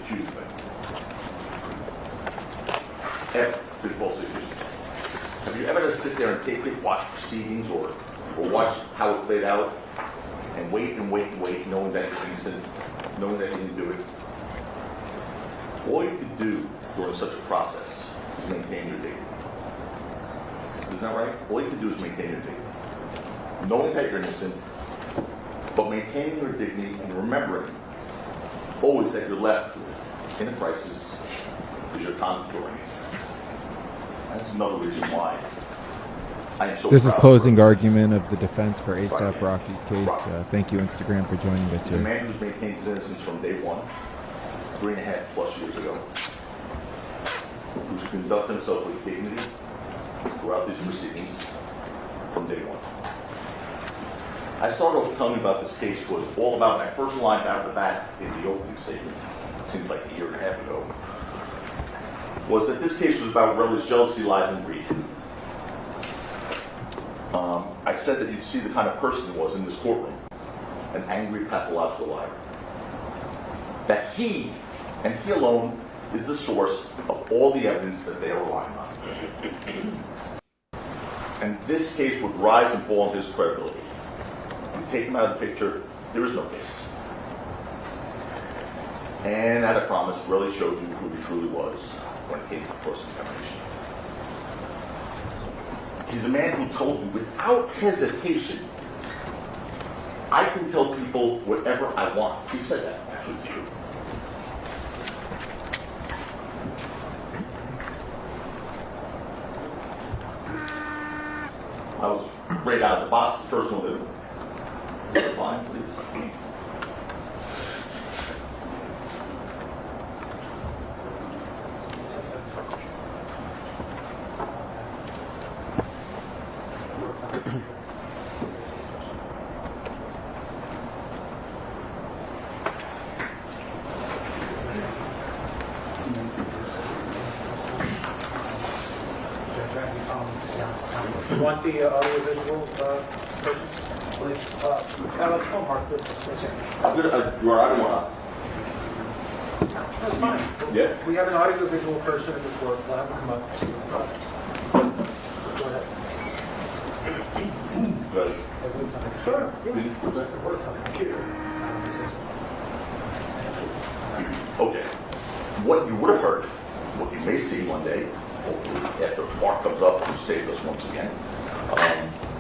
accused me. Ever been falsely accused. Have you ever just sit there and take it, watch proceedings or watch how it played out and wait, knowing that you're innocent, knowing that you didn't do it? All you can do during such a process is maintain your dignity. Isn't that right? All you can do is maintain your dignity. Knowing that you're innocent, but maintaining your dignity and remembering always that you're left in a crisis is your conduct during it. That's another reason why I am so This is proud closing argument of the defense for ASAP Rocky's case. Thank you, Instagram, for joining us He's a here. man who's maintained his innocence from day one, 3.5+ years ago, who's conducted himself with dignity throughout these proceedings from day one. I started off telling you about this case was all about my first lines out of the bat in the opening statement, it seems like 1.5 years ago, was that this case was about religious jealousy, lies, and greed. I said that you'd see the kind of person he was in this courtroom, an angry, pathological liar. That he, and he alone, is the source of all the evidence that they are relying on. And this case would rise and fall on his credibility. You take him out of the picture, there is no case. And as I promised, really showed you who he truly was when it came to cross-examination. He's a man who told you without hesitation, I can tell people whatever I want. He said that, actually, to you. I was right out of the box, the first one to get the line, please. You want the audiovisual person? Please. Alex, come on, Mark. I'm good. You are out of That's fine. Yeah. We have an audiovisual person in the court. We'll have him come up. Go ahead. Good. Sure. It works on the computer. Okay. What you would have heard, what you may see one day, hopefully after Mark comes up and saves us once again,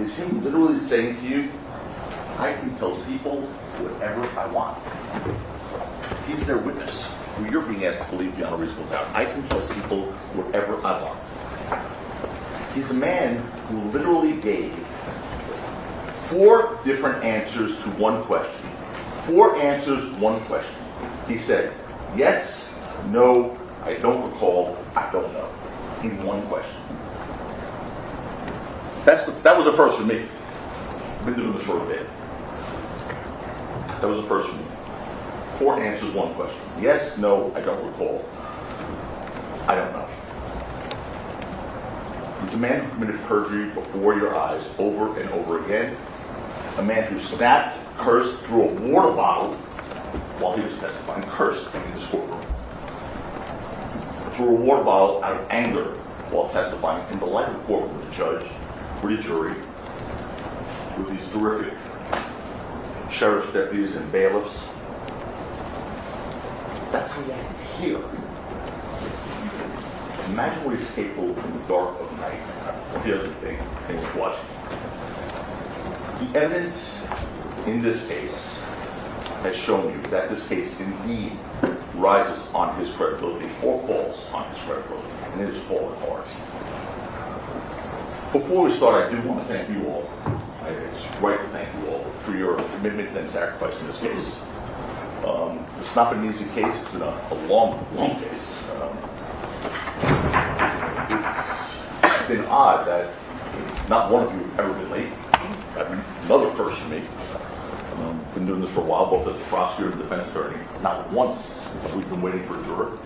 is him literally saying to you, I can tell people whatever I want. He's their witness, who you're being asked to believe beyond a reasonable doubt. I can tell people whatever I want. He's a man who literally gave 4 different answers to one question. 4 answers, 1 question. He said, yes, no, I don't recall, I don't know, in 1 question. That was a first for me. I've been doing this for a bit. That was a first for me. 4 answers, 1 question. Yes, no, I don't recall, I don't know. He's a man who committed perjury before your eyes over and over again. A man who snapped, cursed, threw a water bottle while he was testifying, cursed in this courtroom. Threw a water bottle out of anger while testifying in the light of court with the judge, with the jury, with these terrific sheriff's deputies and bailiffs. That's how he acted here. Imagine what he's capable in the dark of night if he doesn't think anyone's watching. The evidence in this case has shown you that this case indeed rises on his credibility or falls on his credibility, and it is falling hard. Before we start, I do want to thank you all. It's right to thank you all for your commitment and sacrifice in this case. It's not been an easy case. It's been a long, long case. It's been odd that not one of you have ever been late. Another first for me. Been doing this for a while, both as a prosecutor and defense attorney. Not once have we been waiting for a juror.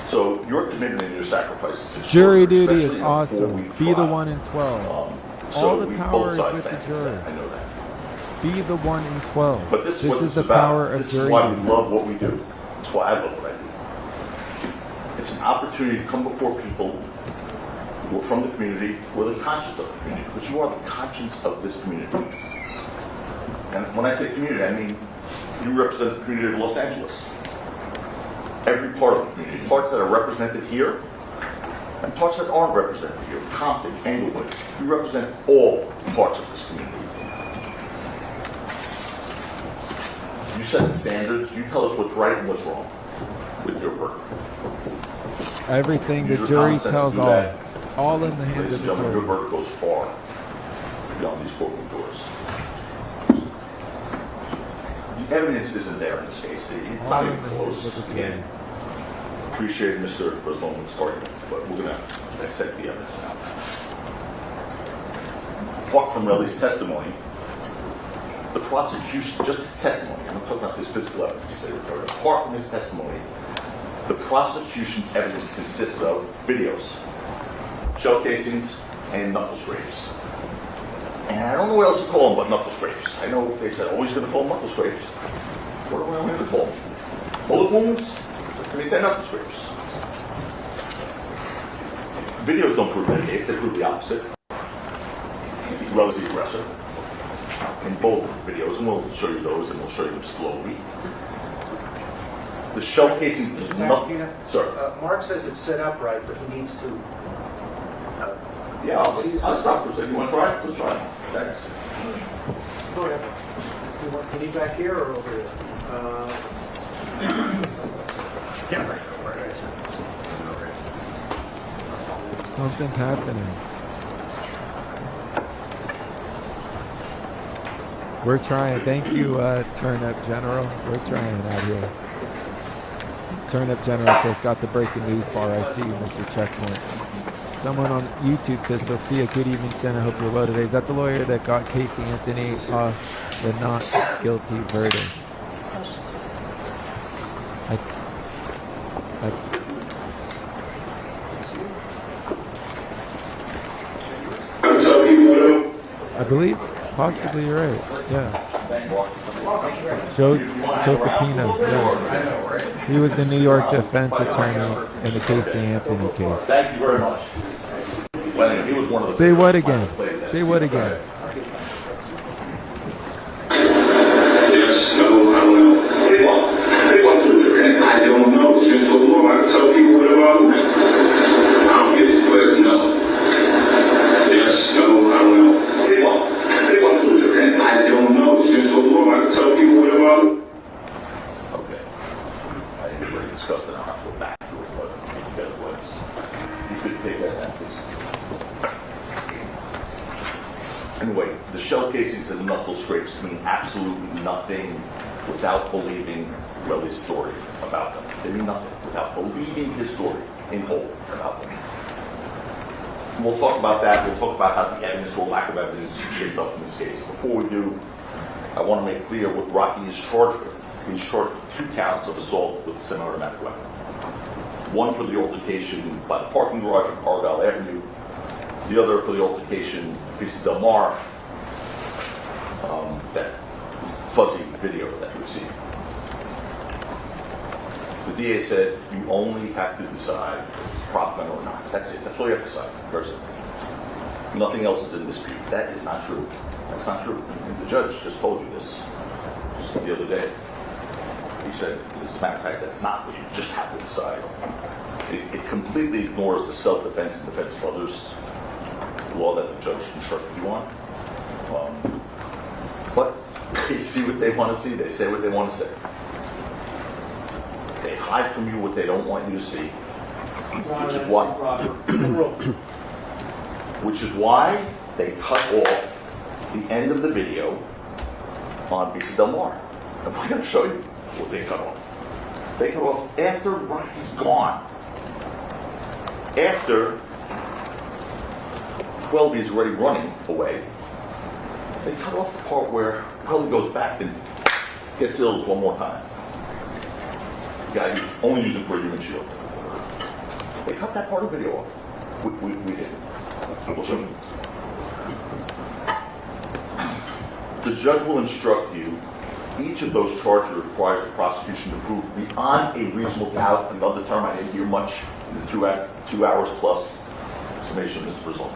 So your commitment and your sacrifice is Jury duty is awesome. Be the 1 in 12. So All the power is with the jurors. I know that. Be the 1 in 12. But this is the power of This jury is why we duty. love what we do. That's why I love what I do. It's an opportunity to come before people who are from the community, who are the conscience of the community, because you are the conscience of this community. And when I say community, I mean you represent the community of Los Angeles. Every part of the community, parts that are represented here, and parts that aren't represented here, Compton, Englewood. You represent all parts of this community. You set the standards, you tell us what's right and what's wrong with your work. Everything the Use your jury common sense to tells do all. that. All in the hands Ladies of and the gentlemen, your jury. work goes far beyond these courtroom doors. The evidence isn't there in this case. It's not All even in the hands close. of the jury. Appreciate Mr. Brazone's argument, but we're going to dissect the evidence now. Apart from Relly's testimony, the prosecution, just his testimony, I'm not talking about his physical evidence, he said, apart from his testimony, the prosecution's evidence consists of videos, shell casings, and knuckle scrapes. And I don't know what else to call them but knuckle scrapes. I know they said, oh, he's going to call them knuckle scrapes. What am I going to call them? Bullet wounds? I mean, they're knuckle scrapes. Videos don't prove that case, they prove the opposite. Relly's the aggressor. In both videos, and we'll show you those, and we'll show you them slowly. The shell casing is not... Sir. Mark says it's set up right, but he needs to... Yeah, I'll stop for a second. You want to try it? Let's try it. Thanks. Go ahead. You need back here or over here? Something's happening. We're trying. Thank you, Turn Up General. We're trying out here. Turn Up General says, got the breaking news bar. I see you, Mr. Checkpoint. Someone on YouTube says, Sophia, good evening, Senator. Hope you're well today. Is that the lawyer that got Casey Anthony off the not guilty verdict? I believe possibly you're right. Yeah. Joe Capino. Yeah. He was the New York defense attorney in the Casey Anthony case. Thank you very much. Well, he was one of the Say what again? Say what again? Yes, no, I don't know. I don't know. It's been so long. I can tell people whatever I want. I don't get it, but no. Yes, no, I don't know. I don't know. It's been so long. I can tell people whatever I want. Okay. I think we've already discussed it. I don't have to go back to it, but you get it was. You could take that down, please. Anyway, the shell casings and knuckle scrapes mean absolutely nothing without believing Relly's story about them. They mean nothing without believing his story in whole about them. And we'll talk about that. We'll talk about how the evidence or lack of evidence shaped up in this case. Before we do, I want to make clear what Rocky is charged with. He's charged with 2 counts of assault with a semi-automatic weapon. One for the altercation by the parking garage on Argyle Avenue. The other for the altercation Piece Del Mar, that fuzzy video that you see. The DA said you only have to decide if it's proper or not. That's it. That's all you have to decide. Very simple. Nothing else is in dispute. That is not true. That's not true. And the judge just told you this just the other day. He said, as a matter of fact, that's not what you just have to decide. It completely ignores the self-defense and defense of others law that the judge instructed you on. But they see what they want to see. They say what they want to say. They hide from you what they don't want you to see. Which is why they cut off the end of the video on Piece Del Mar. And we're going to show you what they cut off. They cut off after Rocky's gone. After 12 is already running away, they cut off the part where Relly goes back and gets Ills one more time. The guy who's only using for a human shield. They cut that part of the video off. We did. We'll show you. The judge will instruct you Each of those charges requires the prosecution to prove beyond a reasonable doubt, another term I didn't hear much in the 2 hours plus summation of Mr. Brazil.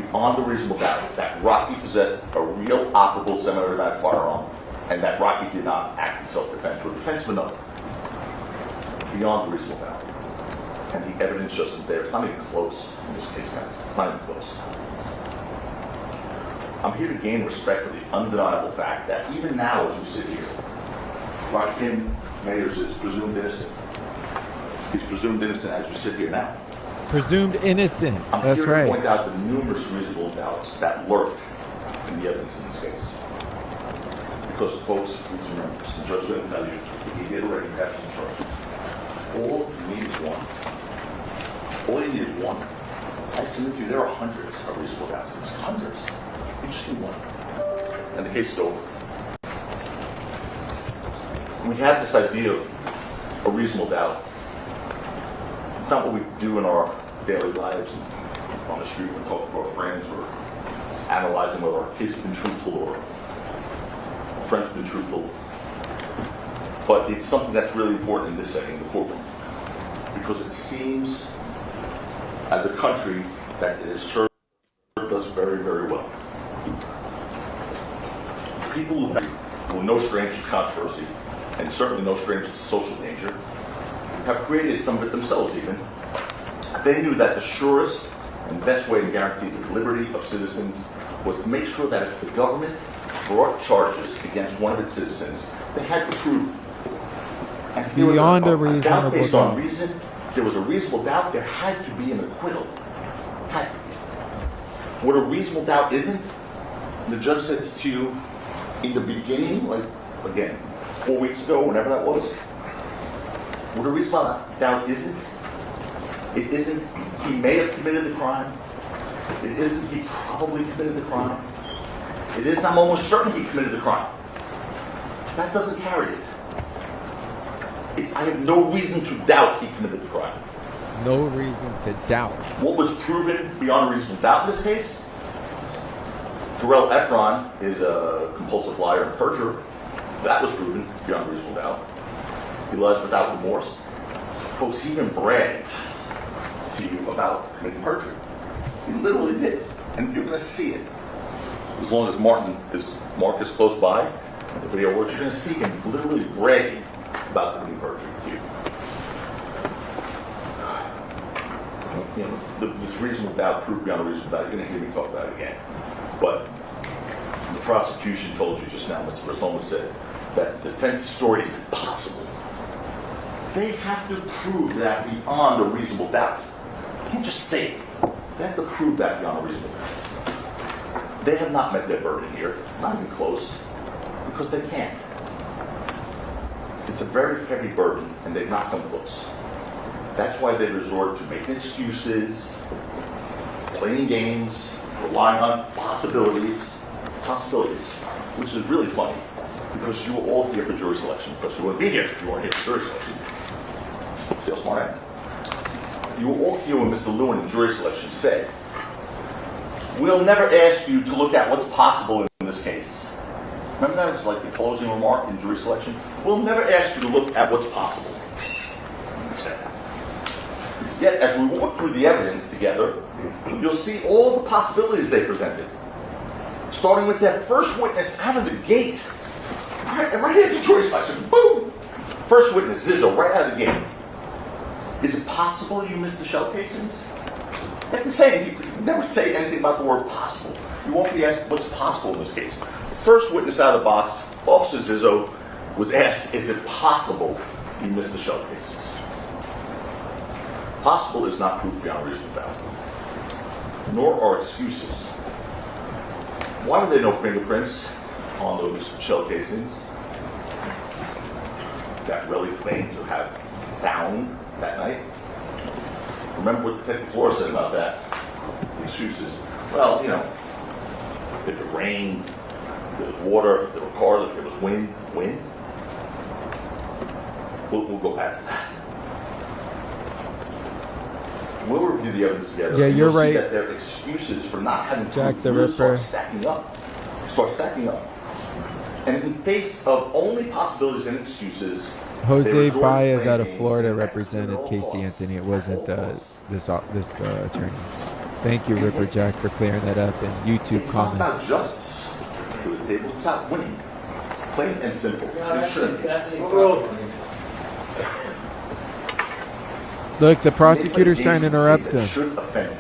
Beyond a reasonable doubt that Rocky possessed a real operable semi-automatic firearm and that Rocky did not act in self-defense or defense of another. Beyond a reasonable doubt. And the evidence just isn't there. It's not even close in this case, guys. It's not even close. I'm here to gain respect for the undeniable fact that even now as we sit here, Rakim Mayers is presumed innocent. He's presumed innocent as we sit here now. Presumed innocent. I'm That's here to right. point out the numerous reasonable doubts that lurk in the evidence in this case. Because, folks, please remember this. The judge didn't tell you. He did already have some charges. All you need is one. All you need is one. I submit to you, there are hundreds of reasonable doubts. There's hundreds. You just need one. And the case is over. We have this idea of a reasonable doubt. It's not what we do in our daily lives on the street when talking to our friends or analyzing whether our kids have been truthful or our friends have been truthful. But it's something that's really important in this setting, the courtroom. Because it seems, as a country, that it has served us very, very well. People who are no strangers to controversy, and certainly no strangers to social danger, have created some of it themselves even. They knew that the surest and best way to guarantee the liberty of citizens was to make sure that if the government brought charges against one of its citizens, they had to prove. And if there was Beyond a doubt reasonable based on doubt. reason, there was a reasonable doubt, there had to be an acquittal. Had to be. What a reasonable doubt isn't, the judge says to you in the beginning, like, again, 4 weeks ago, whenever that was, what a reasonable doubt isn't, it isn't he may have committed the crime, it isn't he probably committed the crime, it isn't I'm almost certain he committed the crime. That doesn't carry it. It's I have no reason to doubt he committed the crime. No reason to doubt. What was proven beyond a reasonable doubt in this case? Terrell Efron is a compulsive liar and perjurer. That was proven beyond a reasonable doubt. He lies without remorse. Folks, he even bragged to you about committing perjury. He literally did. And you're going to see it. As long as Mark is close by, the video works, you're going to see him literally bragging about committing perjury to you. You know, this reasonable doubt, proof beyond a reasonable doubt, you're going to hear me talk about it again. But the prosecution told you just now, Mr. Versolman said, that the defense story is impossible. They have to prove that beyond a reasonable doubt. You can't just say it. They have to prove that beyond a reasonable doubt. They have not met their burden here, not even close, because they can't. It's a very heavy burden, and they've not come close. That's why they resort to making excuses, playing games, relying on possibilities, which is really funny, because you were all here for jury selection, because you wouldn't be here if you weren't here for jury selection. See how smart I am? You were all here when Mr. Lewin in jury selection said, we'll never ask you to look at what's possible in this case. Remember that? It was like the closing remark in jury selection. We'll never ask you to look at what's possible. He said that. Yet, as we walk through the evidence together, you'll see all the possibilities they presented. Starting with that first witness out of the gate. Right after jury selection. Boom! First witness, Zizzo, right out of the gate. Is it possible you missed the shell casings? They didn't say anything. You never say anything about the word possible. You won't be asked what's possible in this case. First witness out of the box, Officer Zizzo, was asked, is it possible you missed the shell casings? Possible is not proof beyond reasonable doubt. Nor are excuses. Why were there no fingerprints on those shell casings that Relly claimed to have found that night? Remember what Detective Flores said about that? The excuses. Well, you know, if it rained, if there was water, if there were cars, if there was wind. We'll go past that. We'll review the evidence together. Yeah, you're right. See that their excuses for not having Jack proof the really Ripper. start stacking up. And in face of only possibilities and excuses, they Jose resorted to Baez playing out of games Florida and acting represented at all Casey costs. Anthony. It At wasn't all costs. this attorney. Thank you, Ripper Jack, for clearing that up in YouTube It's not about comments. justice. It was able to stop winning. Plain and simple. It shouldn't be. Look, the They prosecutor's play trying to games interrupt that him. should offend you.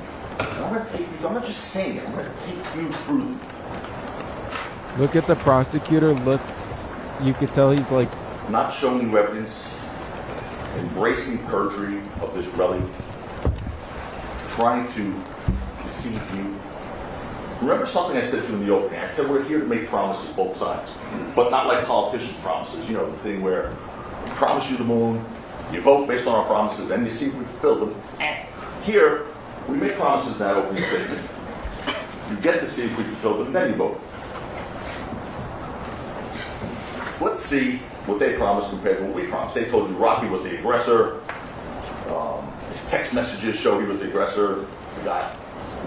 I'm not just saying it. I'm going to take you through them. Look at the prosecutor. Look, you could tell he's like, Not showing you evidence, embracing perjury of this relic, trying to deceive you. Remember something I said to you in the opening? I said we're here to make promises both sides, but not like politicians' promises. You know, the thing where we promise you the moon, you vote based on our promises, and you see if we fulfill them. Here, we make promises in that opening statement. You get to see if we fulfill them, then you vote. Let's see what they promised compared to what we promised. They told you Rocky was the aggressor. His text messages show he was the aggressor. We got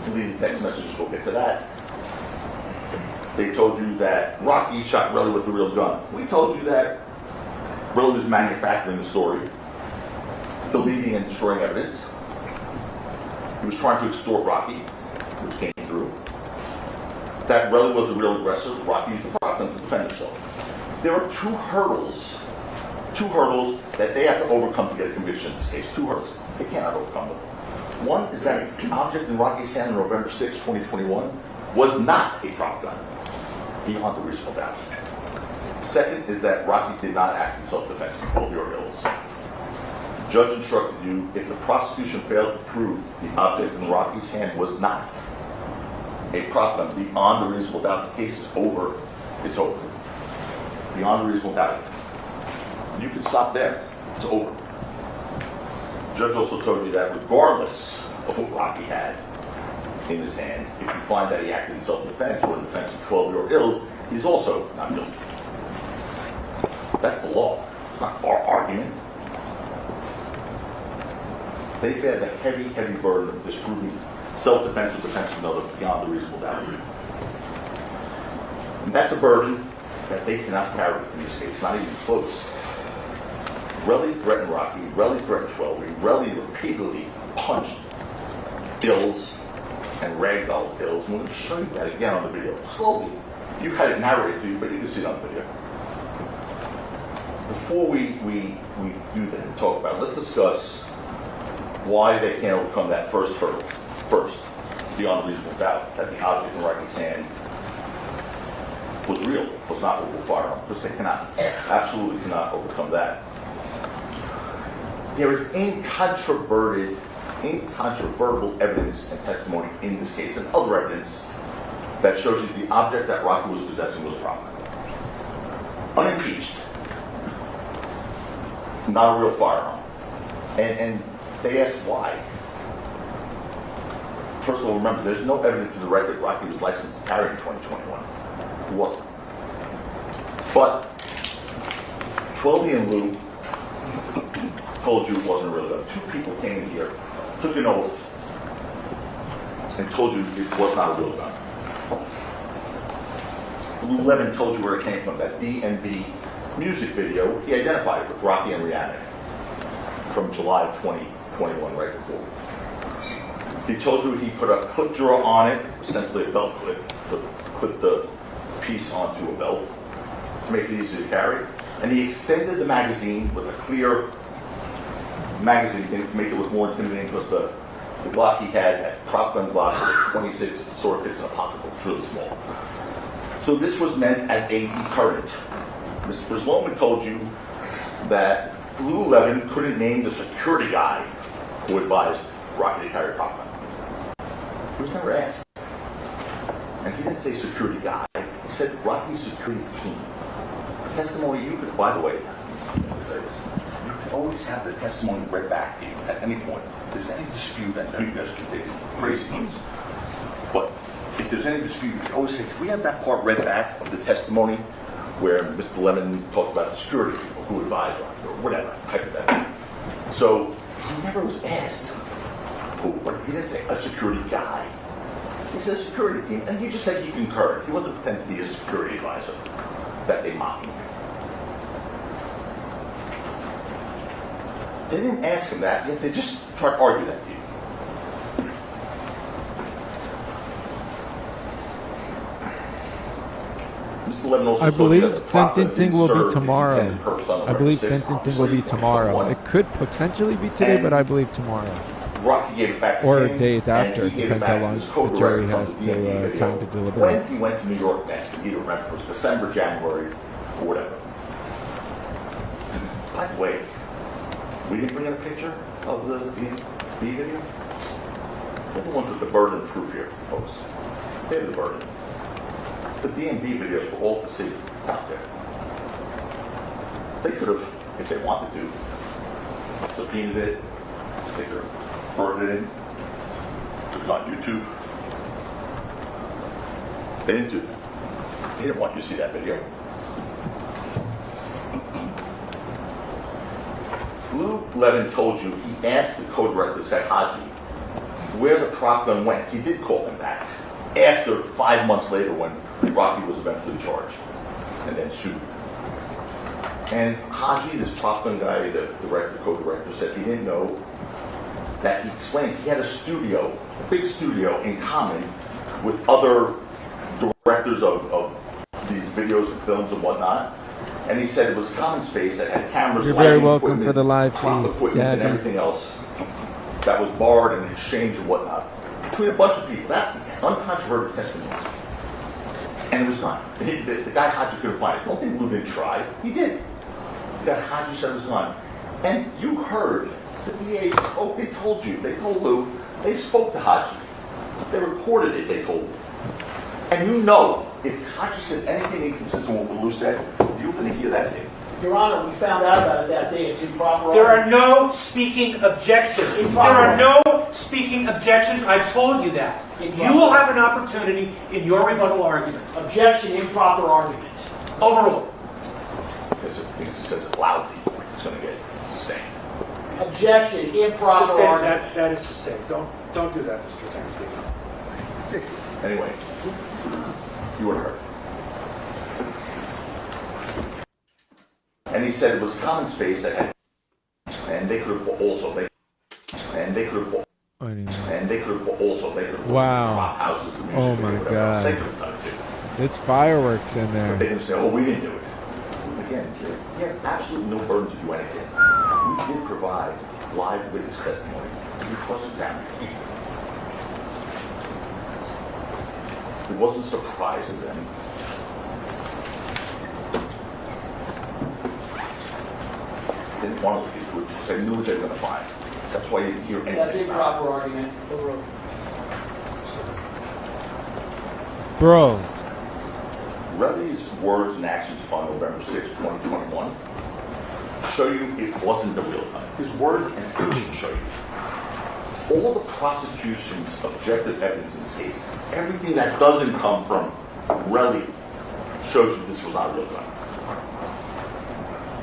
deleted text messages. We'll get to that. They told you that Rocky shot Relly with a real gun. We told you that Relly was manufacturing the story, deleting and destroying evidence. He was trying to extort Rocky, which came through. That Relly was the real aggressor. Rocky used the prop gun to defend himself. There are two hurdles that they have to overcome to get a conviction in this case. Two hurdles. They cannot overcome them. One is that the object in Rocky's hand on November 6, 2021 was not a prop gun, beyond the reasonable doubt. Second is that Rocky did not act in self-defense and told your ills. The judge instructed you, if the prosecution failed to prove the object in Rocky's hand was not a prop gun, beyond the reasonable doubt, the case is over. It's over. Beyond a reasonable doubt. You can stop there. It's over. The judge also told you that regardless of what Rocky had in his hand, if you find that he acted in self-defense or in defense of 12-year-old ills, he's also not guilty. That's the law. It's not our argument. They bear the heavy, heavy burden of disproving self-defense or defense of another beyond the reasonable doubt. And that's a burden that they cannot carry in this case, not even close. Relly threatened Rocky, Relly threatened Schwelby, Relly repeatedly punched Ills and ragdolled Ills. And we're going to show you that again on the video. Slowly. You had it narrated to you, but you can see it on the video. Before we do that and talk about it, let's discuss why they can't overcome that first hurdle. First, beyond reasonable doubt, that the object in Rocky's hand was real, was not what we'll fire on. Because they cannot, absolutely cannot overcome that. There is incontrovertible evidence and testimony in this case, and other evidence that shows you the object that Rocky was possessing was a prop gun. Unimpeached. Not a real firearm. And they asked why. First of all, remember, there's no evidence in the record Rocky was licensed to carry in 2021. He wasn't. But 12 and Lou told you it wasn't a real gun. Two people came in here, took an oath, and told you it was not a real gun. Lou Levin told you where it came from, that B&B music video. He identified it with Rocky and Rihanna from July of 2021, right before. He told you he put a clip drawer on it, essentially a belt clip, to clip the piece onto a belt to make it easy to carry. And he extended the magazine with a clear magazine to make it look more intimidating, because the Glock he had prop gun Glock with a 26, it sort of fits in a pocket, it's really small. So this was meant as a deterrent. Mr. Sloman told you that Lou Levin couldn't name the security guy who advised Rocky to carry a prop gun. He was never asked. And he didn't say security guy. He said Rocky's security team. The testimony you could, by the way, you can always have the testimony read back to you at any point. If there's any dispute, I know you guys can take crazy ones, but if there's any dispute, you can always say, can we have that part read back of the testimony where Mr. Lemon talked about the security people who advised Rocky, or whatever, hypothetically. So he never was asked who, but he didn't say a security guy. He said a security team, and he just said he concurred. He wasn't pretending to be a security advisor. that they mocked him. They didn't ask him that, yet they just tried to argue that to you. Mr. Levin also I told you that believe the prop gun sentencing didn't will serve be its tomorrow. intended purpose on I November believe 6th, sentencing will be obviously, tomorrow. 2021. It could potentially be today, but I believe tomorrow. Rocky gave it back to Or him, days and after. he gave Depends it how back to long his the co-director jury from has the DMV to video time to when deliberate. he went to New York next. He didn't remember if it was December, January, or whatever. By the way, we didn't bring in a picture of the video. They're the ones with the burden of proof here, folks. They have the burden. The DMV videos for all to see. It's out there. They could have, if they wanted to, subpoenaed it. They could have burned it in. Put it on YouTube. They didn't do that. They didn't want you to see that video. Lou Levin told you he asked the co-director, this guy Haji, where the prop gun went. He did call him back after 5 months later when Rocky was eventually charged and then sued. And Haji, this prop gun guy, the director, co-director, said he didn't know that he explained he had a studio, a big studio in common with other directors of these videos and films and whatnot. And he said it was a common space that had cameras, You're very lighting welcome equipment, for the live prop feed, equipment, and Gabby. everything else that was borrowed and exchanged and whatnot between a bunch of people. That's uncontroverted testimony. And it was gone. The guy Haji couldn't find it. Don't think Lou didn't try. He did. The guy Haji said it was gone. And you heard the DA spoke. They told you. They told Lou. They spoke to Haji. They recorded it. They told you. And you know, if Haji said anything inconsistent with what Lou said, you're going to hear that thing. Your Honor, we found out about it that day. It's improper. There are no speaking objections. There are no speaking objections. I told you that. You will have an opportunity in your rebuttal argument. Objection, improper argument. Overruled. Because if he says it loudly, it's going to get sustained. Objection, improper Sustained. argument. That is sustained. Don't do that, Mr. Tank. Anyway, you were hurt. And he said it was a common space that had, and they could have also, they could have Wow. prop houses and music Oh video, my whatever else. God. They could have done it too. It's fireworks in But there. they didn't say, oh, we didn't do it. Again, you have absolutely no burden to do anything. We did provide live witness testimony. We cross-examined. It wasn't a surprise to them. They didn't want to do it, because they knew what they were going to find. That's why you didn't hear anything That's about improper argument. Overruled. Bro, it. Relly's words and actions on November 6, 2021 show you it wasn't the real gun. His words and actions show you. All the prosecution's objective evidence in this case, everything that doesn't come from Relly shows you this was not a real gun.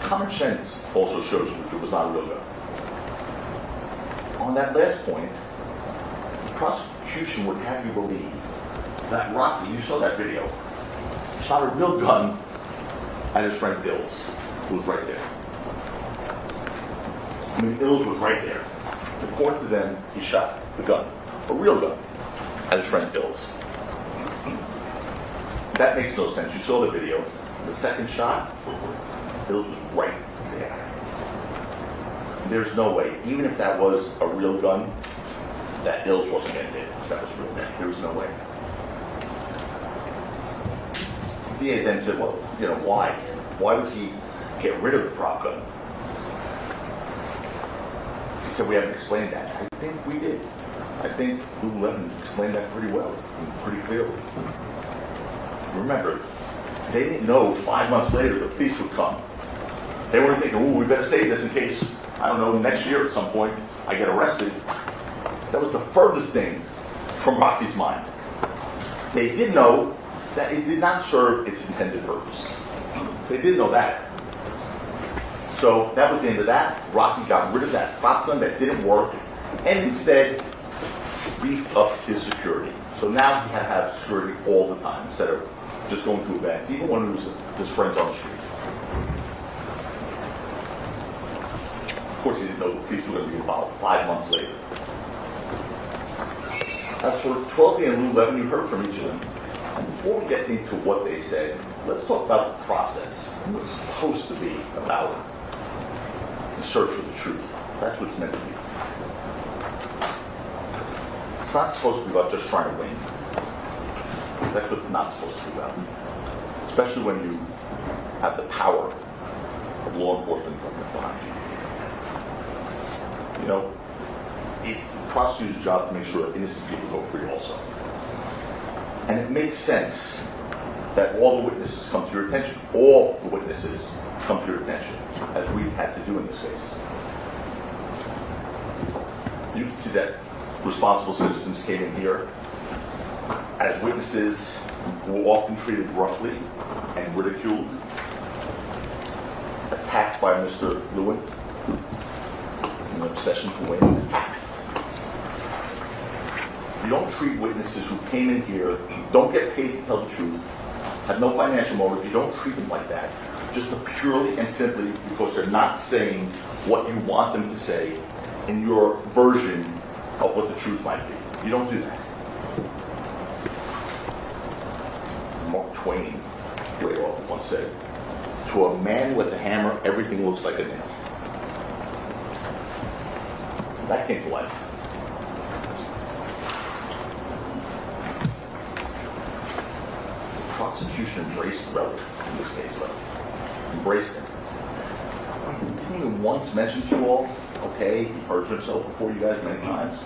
Common sense also shows you it was not a real gun. On that last point, the prosecution would have you believe that Rocky, you saw that video, shot a real gun at his friend Ills, who was right there. I mean, Ills was right there. According to them, he shot the gun, a real gun, at his friend Ills. That makes no sense. You saw the video. The second shot, Ills was right there. There's no way, even if that was a real gun, that Ills wasn't getting hit. That was real. There was no way. The DA then said, well, you know, why? Why would he get rid of the prop gun? He said, we haven't explained that. I think we did. I think Lou Levin explained that pretty well, and pretty clearly. Remember, they didn't know 5 months later the police would come. They weren't thinking, ooh, we better save this in case, I don't know, next year at some point I get arrested. That was the furthest thing from Rocky's mind. They did know that it did not serve its intended purpose. They did know that. So that was the end of that. Rocky got rid of that prop gun that didn't work and instead beefed up his security. So now he had to have security all the time instead of just going to events, even when it was his friends on the street. Of course, he didn't know the police were going to be involved 5 months later. As for 12 and Lou Levin, you heard from each of them. And before we get into what they said, let's talk about the process. What's supposed to be about the search for the truth. That's what it's meant to be. It's not supposed to be about just trying to win. That's what it's not supposed to be about. Especially when you have the power of law enforcement and government behind you. You know, it's the prosecutor's job to make sure innocent people go free also. And it makes sense that all the witnesses come to your attention. All the witnesses come to your attention, as we had to do in this case. You can see that responsible citizens came in here as witnesses who were often treated roughly and ridiculed, attacked by Mr. Lewin, an obsession to win, attacked. You don't treat witnesses who came in here, don't get paid to tell the truth, have no financial motive, you don't treat them like that, just purely and simply because they're not saying what you want them to say in your version of what the truth might be. You don't do that. Mark Twain, great author, once said, "To a man with a hammer, everything looks like a nail." That came to life. The prosecution embraced Relic in this case, though. Embraced him. Didn't even once mention to you all, okay, he perjured himself before you guys many times.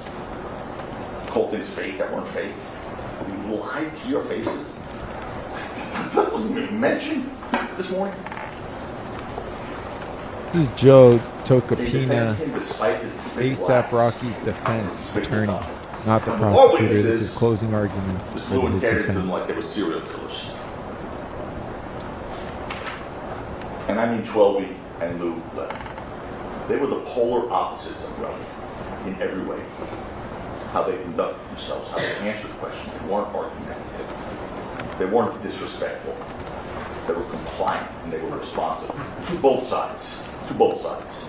Called things fake that weren't fake. He lied to your faces. That wasn't even mentioned this morning. This is Joe They defended Tocopina, him despite his spit ASAP blast. Rocky's defense Spit attorney, blast. not the All prosecutor. This witnesses, is closing arguments This for Lewin his carried to them defense. like they were serial killers. And I mean 12 and Lou Levin. They were the polar opposites of Relly in every way. How they conducted themselves, how they answered questions. They weren't argumentative. They weren't disrespectful. They were compliant and they were responsive. To both sides. To both sides.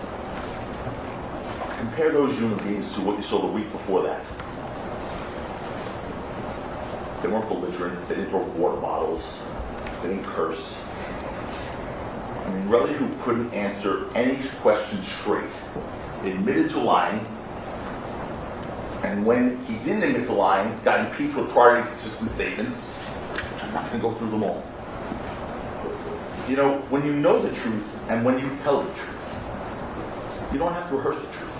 Compare those human beings to what you saw the week before that. They weren't belligerent. They didn't throw water bottles. They didn't curse. I mean, Relly, who couldn't answer any question straight, admitted to lying, and when he didn't admit to lying, got impeached with prior inconsistent statements. I'm not going to go through them all. You know, when you know the truth and when you tell the truth, you don't have to rehearse the truth.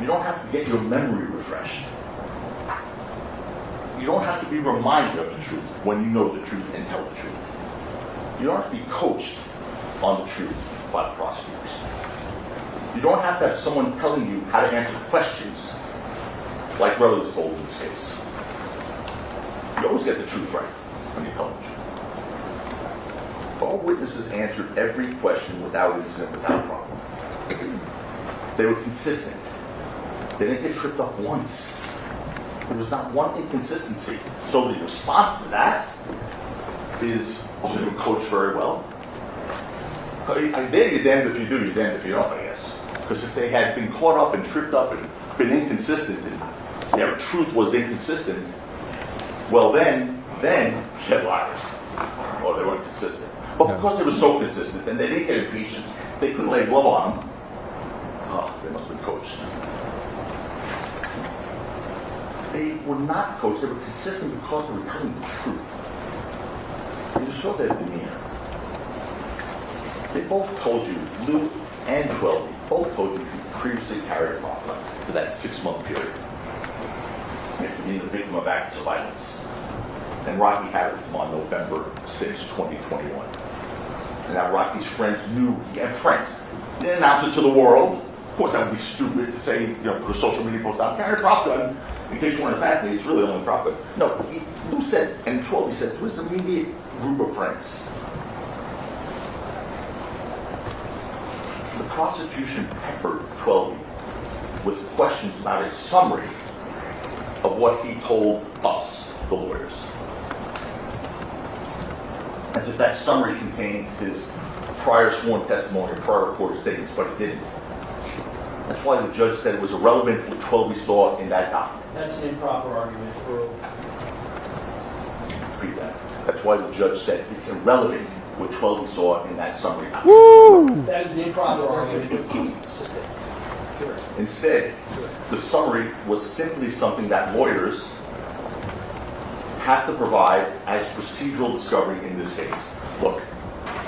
You don't have to get your memory refreshed. You don't have to be reminded of the truth when you know the truth and tell the truth. You don't have to be coached on the truth by the prosecutors. You don't have to have someone telling you how to answer questions like Relly was told in this case. You always get the truth right when you tell the truth. All witnesses answered every question without incident, without problem. They were consistent. They didn't get tripped up once. There was not one inconsistency. So the response to that is, they were coached very well. You're damned if you do, you're damned if you don't, I guess. Because if they had been caught up and tripped up and been inconsistent, and their truth was inconsistent, well then they're liars. Or they weren't consistent. But because they were so consistent and they didn't get impeached, they couldn't lay a glove on them. Oh, they must have been coached. They were not coached, they were consistent because they were telling the truth. And you saw their demeanor. They both told you, Lou and 12, both told you you previously carried a problem for that 6-month period. After being the victim of acts of violence. And Rocky had it with him on November 6, 2021. And now Rocky's friends knew he had friends. They didn't announce it to the world. Of course, that would be stupid to say, put a social media post out, carry a prop gun. In case you want to attack me, it's really only a prop gun. No, Lou said, and 12, he said, to his immediate group of friends. The prosecution peppered 12 with questions about a summary of what he told us, the lawyers. as if that summary contained his prior sworn testimony or prior recorded statements, but it didn't. That's why the judge said it was irrelevant what 12 he saw in that document. That's an improper argument. Read that. That's why the judge said it's irrelevant what 12 he saw in that summary document. Woo! That is an improper argument. Instead, the summary was simply something that lawyers have to provide as procedural discovery in this case. Look,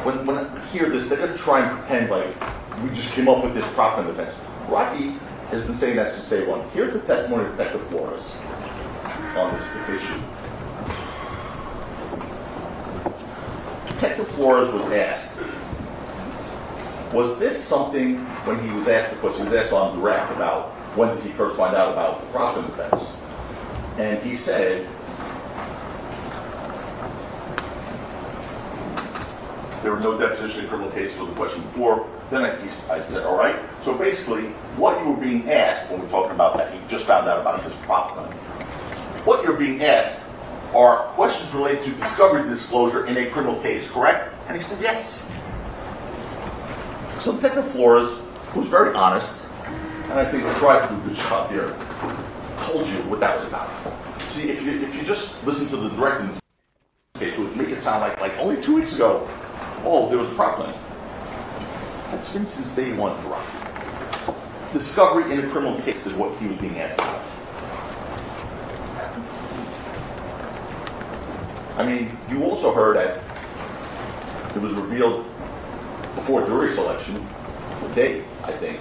when I hear this, they're going to try and pretend like we just came up with this prop in defense. Rocky has been saying that since day one. Here's the testimony of Detective Flores on this issue. Detective Flores was asked, was this something, when he was asked, because he was asked on direct about when did he first find out about the prop in defense, and he said, there were no deposition in criminal cases for the question before. Then I said, all right. So basically, what you were being asked when we're talking about that, he just found out about this prop gun. What you're being asked are questions related to discovery disclosure in a criminal case, correct? And he said, yes. So Detective Flores, who's very honest, and I think he tried to do a good job here, told you what that was about. See, if you just listen to the direct in this case, it would make it sound like only 2 weeks ago, oh, there was a prop gun. That's been since day one for Rocky. Discovery in a criminal case is what he was being asked about. I mean, you also heard that it was revealed before jury selection, the date, I think.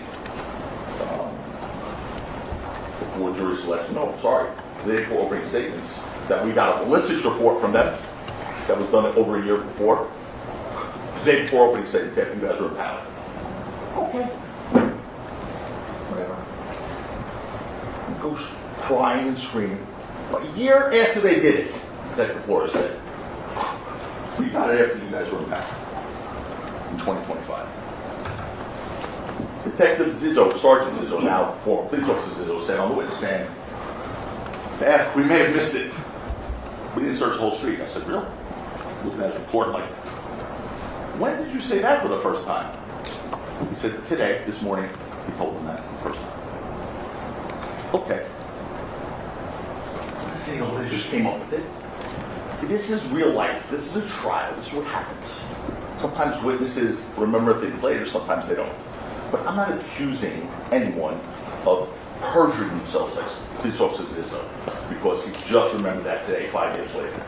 Before jury selection, no, sorry, the day before opening statements, that we got a ballistics report from them that was done over a year before. The day before opening statement, you guys were empowered. Okay. Whatever. He goes crying and screaming. A year after they did it, Detective Flores said, we got it after you guys were empowered. In 2025. Detective Zizzo, Sergeant Zizzo, now former police officer Zizzo, said on the witness stand, yeah, we may have missed it. We didn't search the whole street. I said, really? Looking at his report, I'm like, when did you say that for the first time? He said, today, this morning, he told them that for the first time. Okay. I'm saying, oh, they just came up with it. This is real life. This is a trial. This is what happens. Sometimes witnesses remember things later, sometimes they don't. But I'm not accusing anyone of perjuring themselves like police officer Zizzo because he just remembered that today, 5 years later.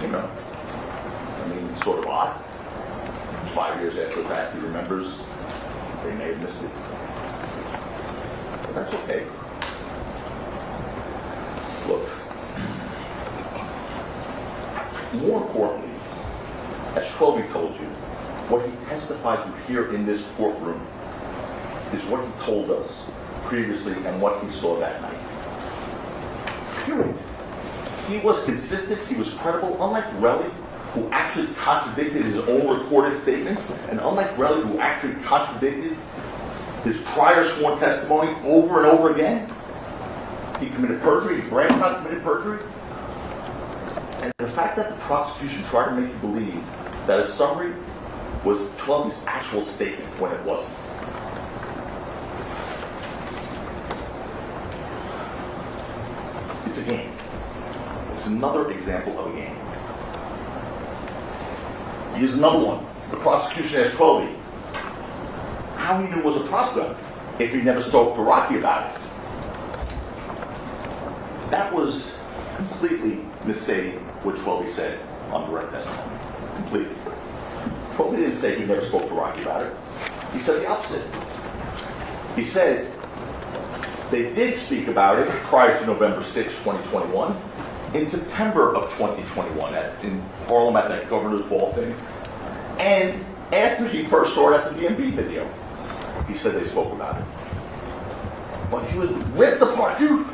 You know? I mean, it's sort of odd. 5 years after that, he remembers they may have missed it. But that's okay. Look, more importantly, as Schwelby told you, what he testified to here in this courtroom is what he told us previously and what he saw that night. Period. He was consistent, he was credible, unlike Relly, who actually contradicted his own recorded statements, and unlike Relly, who actually contradicted his prior sworn testimony over and over again. He committed perjury, he bragged about committed perjury. And the fact that the prosecution tried to make you believe that a summary was Schwelby's actual statement when it wasn't. It's a game. It's another example of a game. Here's another one. The prosecution asked Schwelby how he knew it was a prop gun if he never spoke to Rocky about it. That was completely misstating what Schwelby said on direct testimony. Completely. Schwelby didn't say he never spoke to Rocky about it. He said the opposite. He said they did speak about it prior to November 6, 2021, in September of 2021 in Harlem at that governor's ball thing, and after he first saw it at the DMV video. He said they spoke about it. But he was ripped apart. You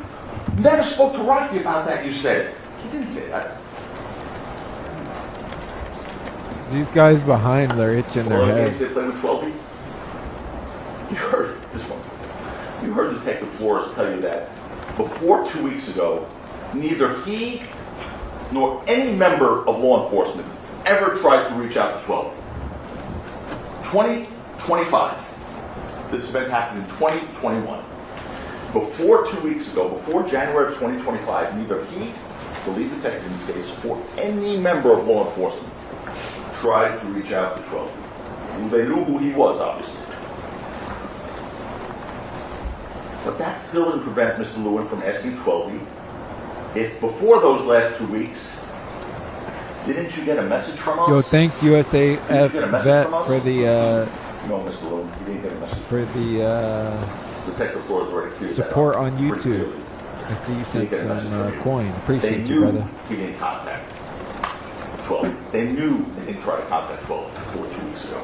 never spoke to Rocky about that, you said. He didn't say that. These guys behind, they're itching their Well, the head. games they play with 12B. You heard this one. You heard Detective Flores tell you that before 2 weeks ago, neither he nor any member of law enforcement ever tried to reach out to 12. 2025. This event happened in 2021. Before 2 weeks ago, before January of 2025, neither he, the lead detective in this case, or any member of law enforcement tried to reach out to 12. They knew who he was, obviously. But that still didn't prevent Mr. Lewin from asking 12 if before those last 2 weeks, didn't you get a message from us? Yo, thanks USAF Didn't you get a message vet from us? for the No, Mr. Lewin, you didn't get a message. Detective Flores already cleared support that up on pretty YouTube. clearly. I see you He sent didn't get a message some from you. coin. They Appreciate you, knew brother. he didn't contact 12. They knew they didn't try to contact 12 before 2 weeks ago.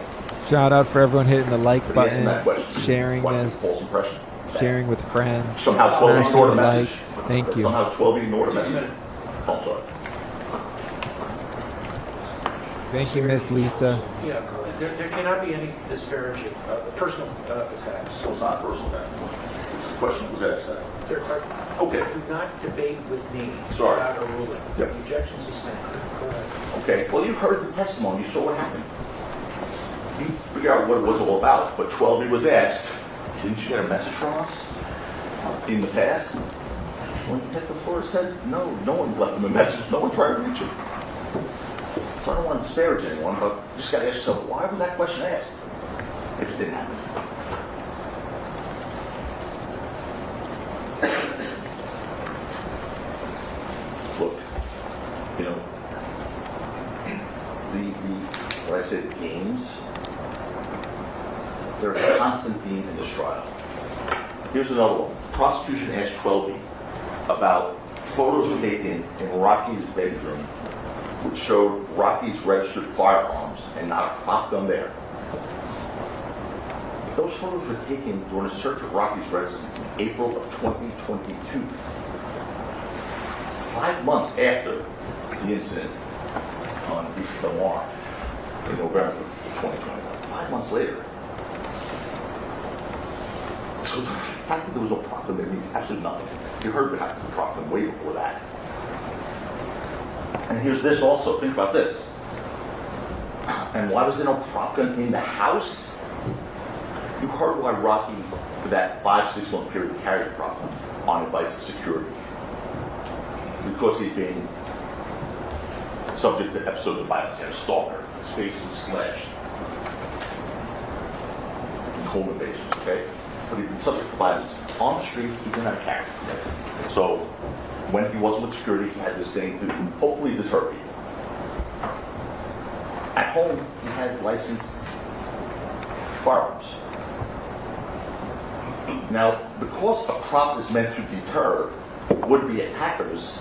Shout out for everyone hitting the like But he answered that button, question. sharing What, this, false impression? sharing with friends, Somehow 12 smashing ignored the a like. message. Thank you. Somehow 12 ignored a message. Oh, I'm sorry. Thank you, Miss Lisa. Yeah, there cannot be any disparaging, personal attacks. So it's not personal. It's a question was asked. Okay. Do not debate with me Sorry. without a ruling. Yep. Objection sustained. Go ahead. Okay. Well, you heard the testimony. You saw what happened. You figure out what it was all about. But 12 was asked, didn't you get a message from us in the past? When Detective Flores said, no one left him a message. No one tried to reach him. So I don't want to disparage anyone, but you just got to ask yourself, why was that question asked if it didn't happen? Look, you know, what I said, games, they're a constant theme in this trial. Here's another one. Prosecution asked 12B about photos taken in Rocky's bedroom which showed Rocky's registered firearms and not a prop gun there. Those photos were taken during a search of Rocky's residence in April of 2022. 5 months after the incident on East Del Mar in November of 2021. 5 months later. So the fact that there was no prop gun there means absolutely nothing. You heard what happened to the prop gun way before that. And here's this also. Think about this. And why was there no prop gun in the house? You heard why Rocky, for that 5-6 month period, carried a prop gun on advice of security. Because he'd been subject to episodes of violence. He had a stalker. His face was slashed. Home invasion, okay? But he'd been subject to violence. On the street, he didn't have a carry. So when he wasn't with security, he had this thing to hopefully deter people. At home, he had licensed firearms. Now, because a prop is meant to deter would-be attackers,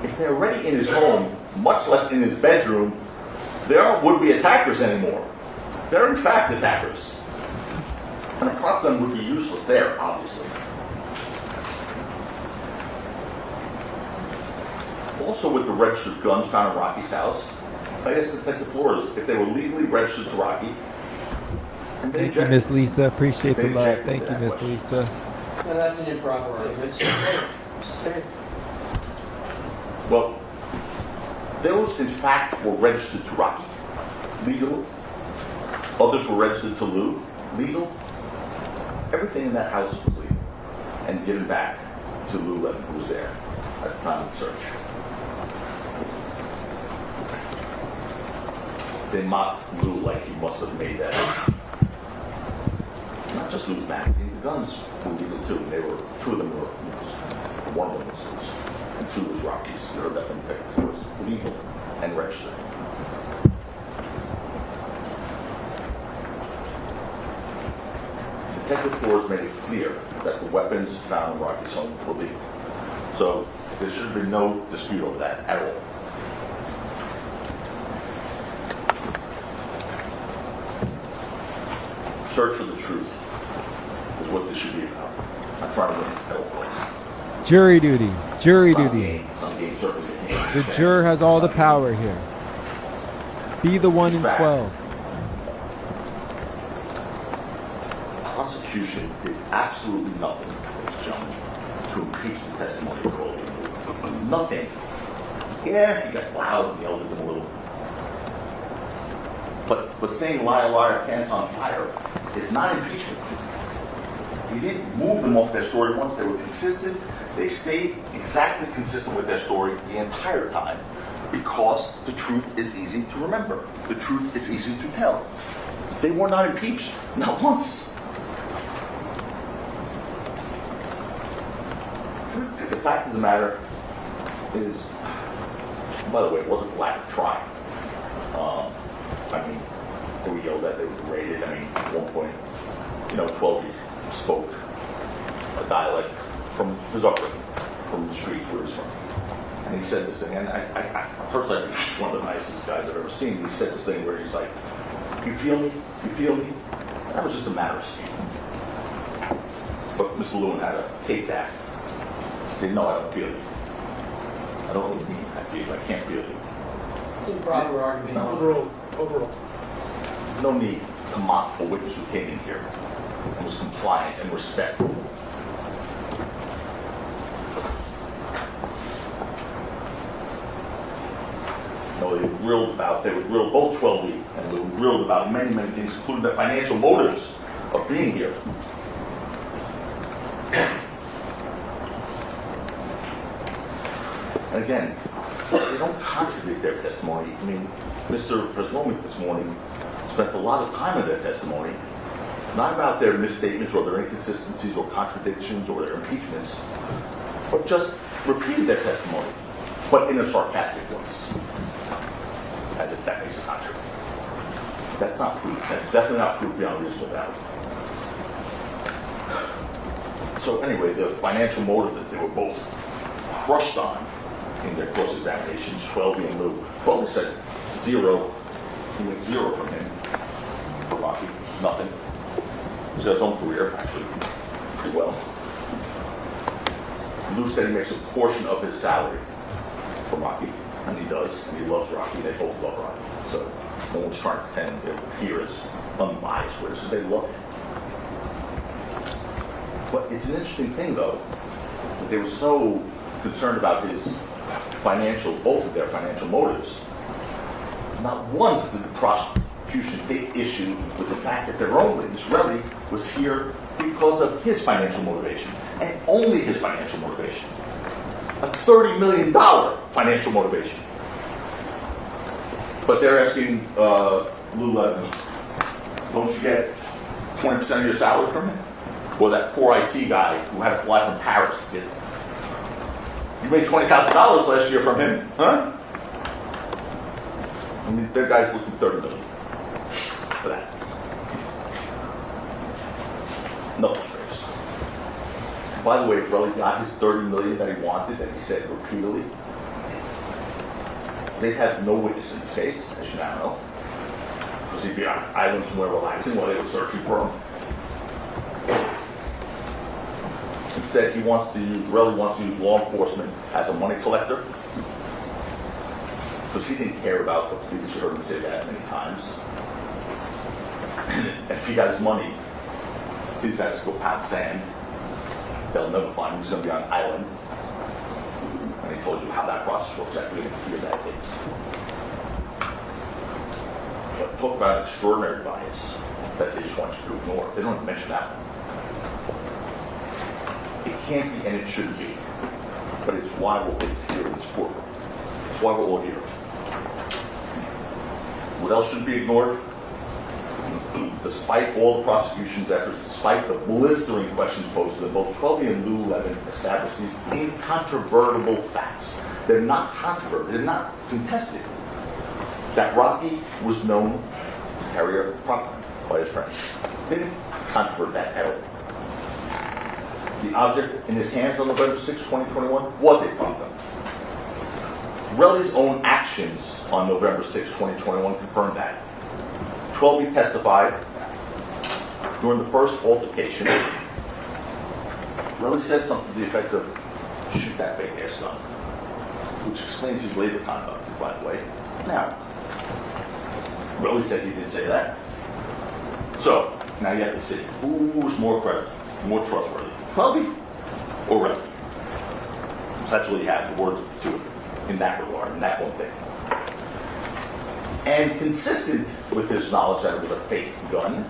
if they're already in his home, much less in his bedroom, they aren't would-be attackers anymore. They're in fact attackers. And a prop gun would be useless there, obviously. Also with the registered guns found in Rocky's house, I guess Detective Flores, if they were legally registered to Rocky, and they Thank you, ejected Miss Lisa. Appreciate the They love. ejected Thank you, that Miss question. Lisa. No, that's an improper argument. Well, those in fact were registered to Rocky, legal. Others were registered to Lou, legal. Everything in that house was legal and given back to Lou Levin, who was there at the time of the search. They mocked Lou like he must have made that up. Not just Lou's magazine, the guns were legal too. And they were, two of them were, one of them was Lou's, and two was Rocky's. You heard that from Detective Flores. Legal and registered. Detective Flores made it clear that the weapons found in Rocky's home were legal. So there should have been no dispute over that at all. Search for the truth is what this should be about. I'm trying to win at all costs. Jury duty. Jury duty. Some games certainly The juror has all the power here. Be the 1 in 12. Prosecution did absolutely nothing, ladies and gentlemen, to impeach the testimony of Crowley. Nothing Yeah, he got loud and yelled at them a little. But saying liar, liar, pants on fire is not impeachment. He didn't move them off their story once. They were consistent. They stayed exactly consistent with their story the entire time because the truth is easy to remember. The truth is easy to tell. They were not impeached, not once. The fact of the matter is, by the way, it wasn't lack of trying. I mean, they were yelled at, they were berated. I mean, at one point, 12 spoke a dialect from his upbringing, from the streets where he's from. And he said this thing, and I personally think he's one of the nicest guys I've ever seen. He said this thing where he's like, you feel me? You feel me? That was just a matter of speaking. But Mr. Lewin had to take that. Say, no, I don't feel you. I don't know what you mean. I feel you. I can't feel you. It's an improper argument. Overruled. There's no need to mock a witness who came in here and was compliant and respectful. No, they were grilled both 12 and they were grilled about many, many things, including the financial motives of being here. And again, they don't contradict their testimony. I mean, Mr. Preslomic this morning spent a lot of time in their testimony, not about their misstatements or their inconsistencies or contradictions or their impeachments, but just repeated their testimony, but in a sarcastic voice, as if that makes a contradiction. That's not proof. That's definitely not proof beyond reasonable doubt. So anyway, the financial motive that they were both crushed on in their cross-examinations, 12 and Lou. 12 said 0. He went 0 from him. For Rocky, nothing. He's got his own career, actually, pretty well. Lou said he makes a portion of his salary for Rocky, and he does, and he loves Rocky. They both love Rocky. So no one's trying to pretend they appear as unbiased with it. They love him. But it's an interesting thing, though, that they were so concerned about his both of their financial motives. Not once did the prosecution take issue with the fact that their own witness, Relly, was here because of his financial motivation, and only his financial motivation. A $30 million financial motivation. But they're asking Lou Levin, don't you get 20% of your salary from him? Or that poor IT guy who had to fly from Paris to get it. You made $20,000 last year from him, huh? I mean, that guy's looking $30 million for that. No disgrace. By the way, if Relly got his $30 million that he wanted, that he said repeatedly, they'd have no witness in this case, as you now know, because he'd be on an island somewhere relaxing while they were searching for him. Instead, Relly wants to use law enforcement as a money collector, because he didn't care about the police. You heard him say that many times. And if he got his money, he just has to go pound sand. They'll never find him. He's going to be on an island. And he told you how that process works. That really didn't hear that thing. But talk about extraordinary bias that they just want you to ignore. They don't even mention that one. It can't be and it shouldn't be. But it's why we're here in this courtroom. It's why we're all here. What else should be ignored? Despite all the prosecution's efforts, despite the blistering questions posed to them, both Twelby and Lou Levin established these incontrovertible facts. They're not controverted. They're not contested. That Rocky was known to carry a pump by his friends. They didn't controvert that at all. The object in his hands on November 6, 2021 was a pump gun. Relly's own actions on November 6, 2021 confirmed that. Twelby testified during the first altercation. Relly said something to the effect of, shoot that big ass gun, which explains his later conduct, by the way. Now, Relly said he didn't say that. So, now you have to see, who's more credible, more trustworthy, Twelby or Relly? That's what you have, the words of the two of them. in that regard, in that one thing. And consistent with his knowledge that it was a fake gun,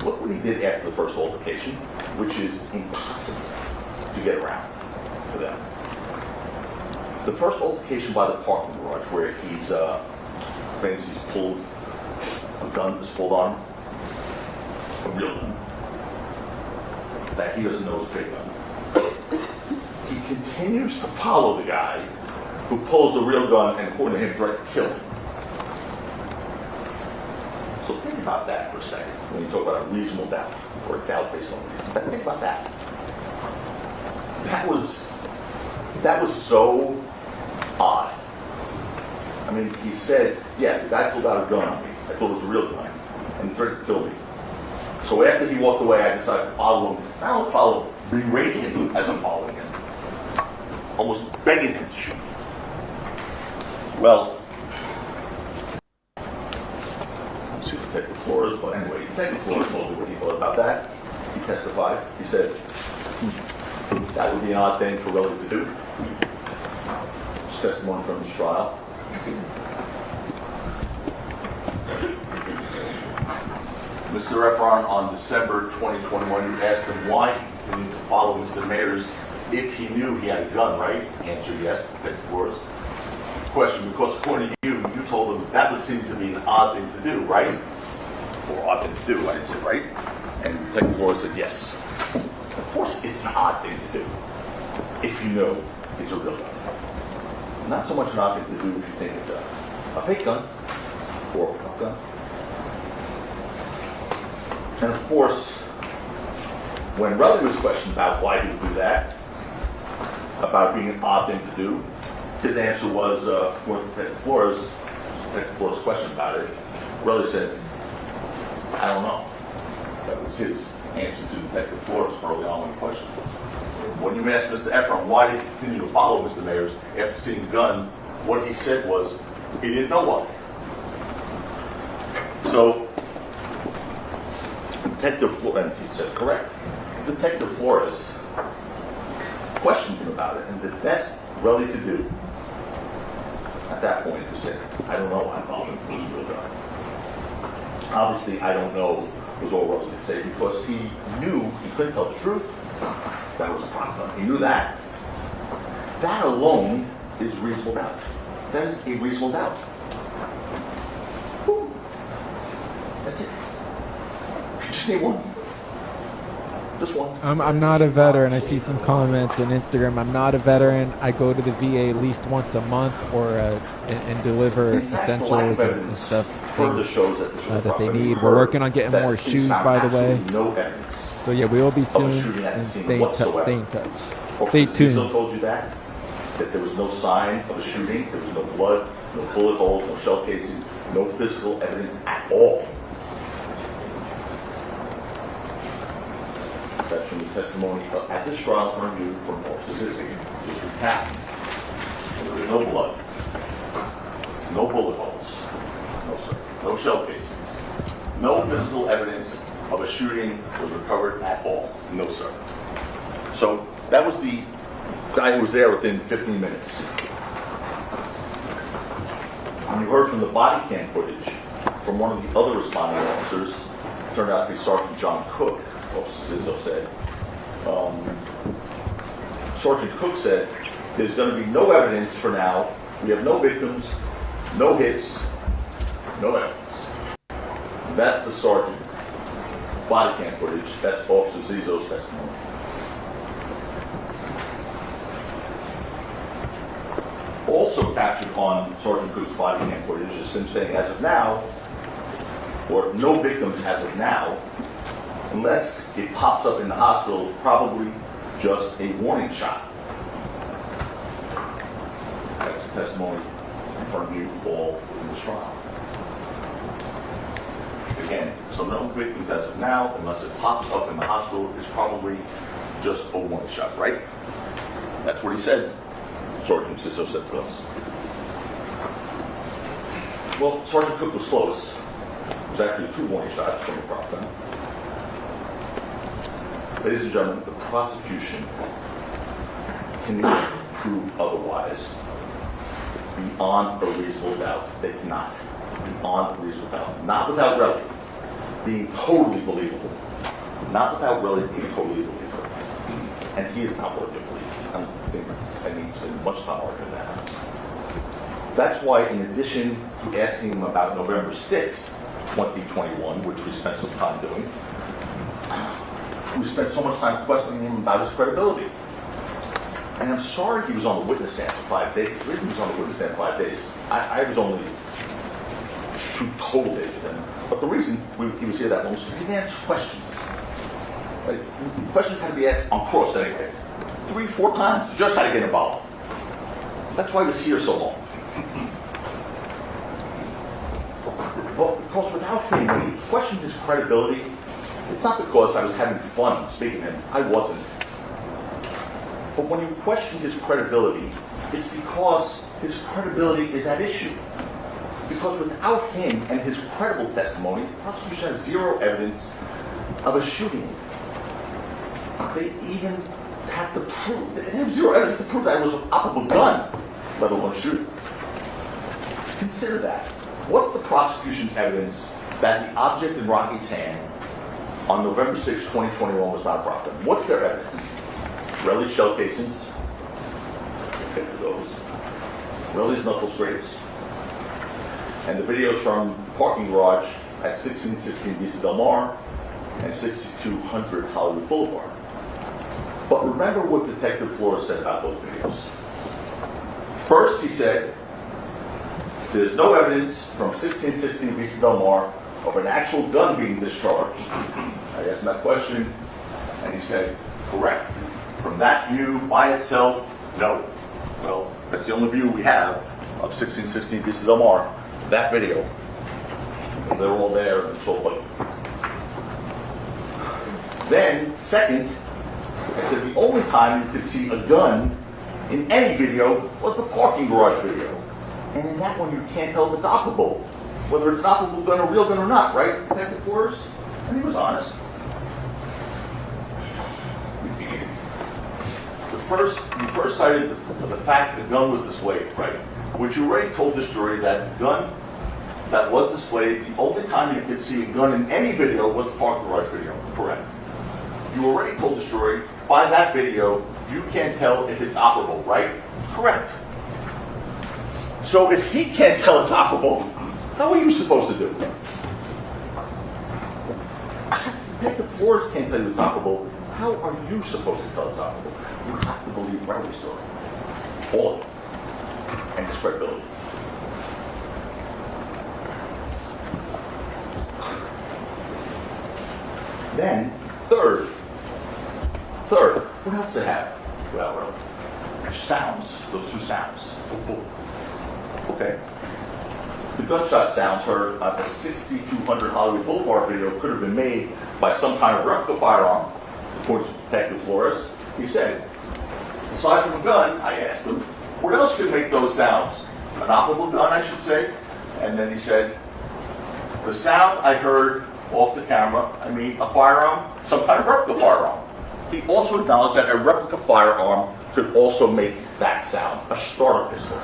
look what he did after the first altercation, which is impossible to get around for them. The first altercation by the parking garage, where he's claims he's pulled a gun, is pulled on a real gun that he doesn't know is a fake gun. He continues to follow the guy who pulls the real gun and, according to him, threatened to kill him. So think about that for a second when you talk about a reasonable doubt or a doubt based on reason. Think about that. That was so odd. I mean, he said, yeah, the guy pulled out a gun on me. I thought it was a real gun, and he threatened to kill me. So after he walked away, I decided to follow him. I don't follow him, berating him as I'm following him. Almost begging him to shoot me. Well, let's see Detective Flores, but anyway, Detective Flores told you what he thought about that. He testified. He said, that would be an odd thing for Relly to do. It's testimony from his trial. Mr. Efron, on December 2021, you asked him why he continued to follow Mr. Mayers if he knew he had a gun, right? Answer, yes, Detective Flores. Question, because according to you, you told him that would seem to be an odd thing to do, right? Or odd thing to do, I didn't say right. And Detective Flores said yes. Of course it's an odd thing to do if you know it's a real gun. Not so much an odd thing to do if you think it's a fake gun or a pump gun. And of course, when Relly was questioned about why he would do that, about being an odd thing to do, his answer was, when Detective Flores questioned about it, Relly said, I don't know. That was his answer to Detective Flores early on when he questioned him. When you asked Mr. Efron why did he continue to follow Mr. Mayers after seeing the gun, what he said was he didn't know why. So, Detective Flores, and he said correct, Detective Flores questioned him about it, and the best Relly could do at that point was say, I don't know why I followed him, it was a real gun. Obviously, I don't know was all Relly could say because he knew he couldn't tell the truth. That was a prop gun. He knew that. That alone is reasonable doubt. That is a reasonable doubt. Whew. That's it. You just need one. Just one. I'm not a veteran. I see some comments on Instagram. I'm not a veteran. I go to the VA at least once a month or and deliver essentials and stuff. Further shows that they need. We're working on getting more shoes, by the way. No evidence. So yeah, we will be soon. And stay in touch. Stay tuned. Cecil told you that there was no sign of a shooting. There was no blood, no bullet holes, no shell casings, no physical evidence at all. That's from the testimony at this trial from you from officers. Just recapping. There was no blood, no bullet holes, no sir, no shell casings, no physical evidence of a shooting was recovered at all. No sir. So that was the guy who was there within 15 minutes. When you heard from the body cam footage from one of the other responding officers, it turned out to be Sergeant John Cook. Officer Zizzo said, Sergeant Cook said, there's going to be no evidence for now. We have no victims, no hits, no evidence. That's the sergeant body cam footage. That's Officer Zizzo's testimony. Also captured on Sergeant Cook's body cam footage is him saying, as of now, or no victims as of now, unless it pops up in the hospital, it's probably just a warning shot. That's the testimony in front of you all in this trial. Again, so no victims as of now, unless it pops up in the hospital, it's probably just a warning shot, right? That's what he said. Sergeant Zizzo said to us. Well, Sergeant Cook was close. It was actually 2 warning shots from a prop gun. Ladies and gentlemen, the prosecution cannot prove otherwise beyond a reasonable doubt. They cannot. Beyond a reasonable doubt. Not without Relly being totally believable. Not without Relly being totally believable. And he is not worthy of belief. I don't think that needs to spend much time arguing that. That's why, in addition to asking him about November 6th, 2021, which we spent some time doing, we spent so much time questioning him about his credibility. And I'm sorry he was on the witness stand for 5 days. The reason he was on the witness stand for 5 days, I was only 2 total days with him. But the reason he was here that long is because he didn't answer questions. Right? The questions had to be asked on cross anyway. 3, 4 times. The judge had to get involved. That's why he was here so long. Well, because without him, when he questioned his credibility, it's not because I was having fun speaking to him. I wasn't. But when you question his credibility, it's because his credibility is at issue. Because without him and his credible testimony, the prosecution has 0 evidence of a shooting. They even had to prove, they have 0 evidence to prove that it was an operable gun, let alone shooting. Consider that. What's the prosecution's evidence that the object in Rocky's hand on November 6, 2021 was not a prop gun? What's their evidence? Relly's shell casings, get to those. Relly's knuckle scrapes, and the videos from the parking garage at 1616 Vista Del Mar and 6200 Hollywood Boulevard. But remember what Detective Flores said about those videos. First, he said, there's no evidence from 1616 Vista Del Mar of an actual gun being discharged. I asked him that question, and he said, correct. From that view by itself, no. Well, that's the only view we have of 1616 Vista Del Mar. That video. They're all there, and so like. Then, second, I said the only time you could see a gun in any video was the parking garage video. And in that one, you can't tell if it's operable. Whether it's an operable gun, a real gun or not, right, Detective Flores? And he was honest. You first cited the fact the gun was displayed, right? Which you already told this jury that the gun that was displayed, the only time you could see a gun in any video was the parking garage video, correct? You already told this jury, by that video, you can't tell if it's operable, right? Correct. So if he can't tell it's operable, how are you supposed to do it? Detective Flores can't tell you it's operable. How are you supposed to tell it's operable? You have to believe Riley's story. All of it. And his credibility. Then, third, what else they have? Well, sounds, those 2 sounds. Okay. The gunshot sounds heard at the 6200 Hollywood Boulevard video could have been made by some kind of replica firearm, according to Detective Flores. He said, aside from a gun, I asked him, what else could make those sounds? An operable gun, I should say. And then he said, the sound I heard off the camera, I mean a firearm, some kind of replica firearm. He also acknowledged that a replica firearm could also make that sound. A starter pistol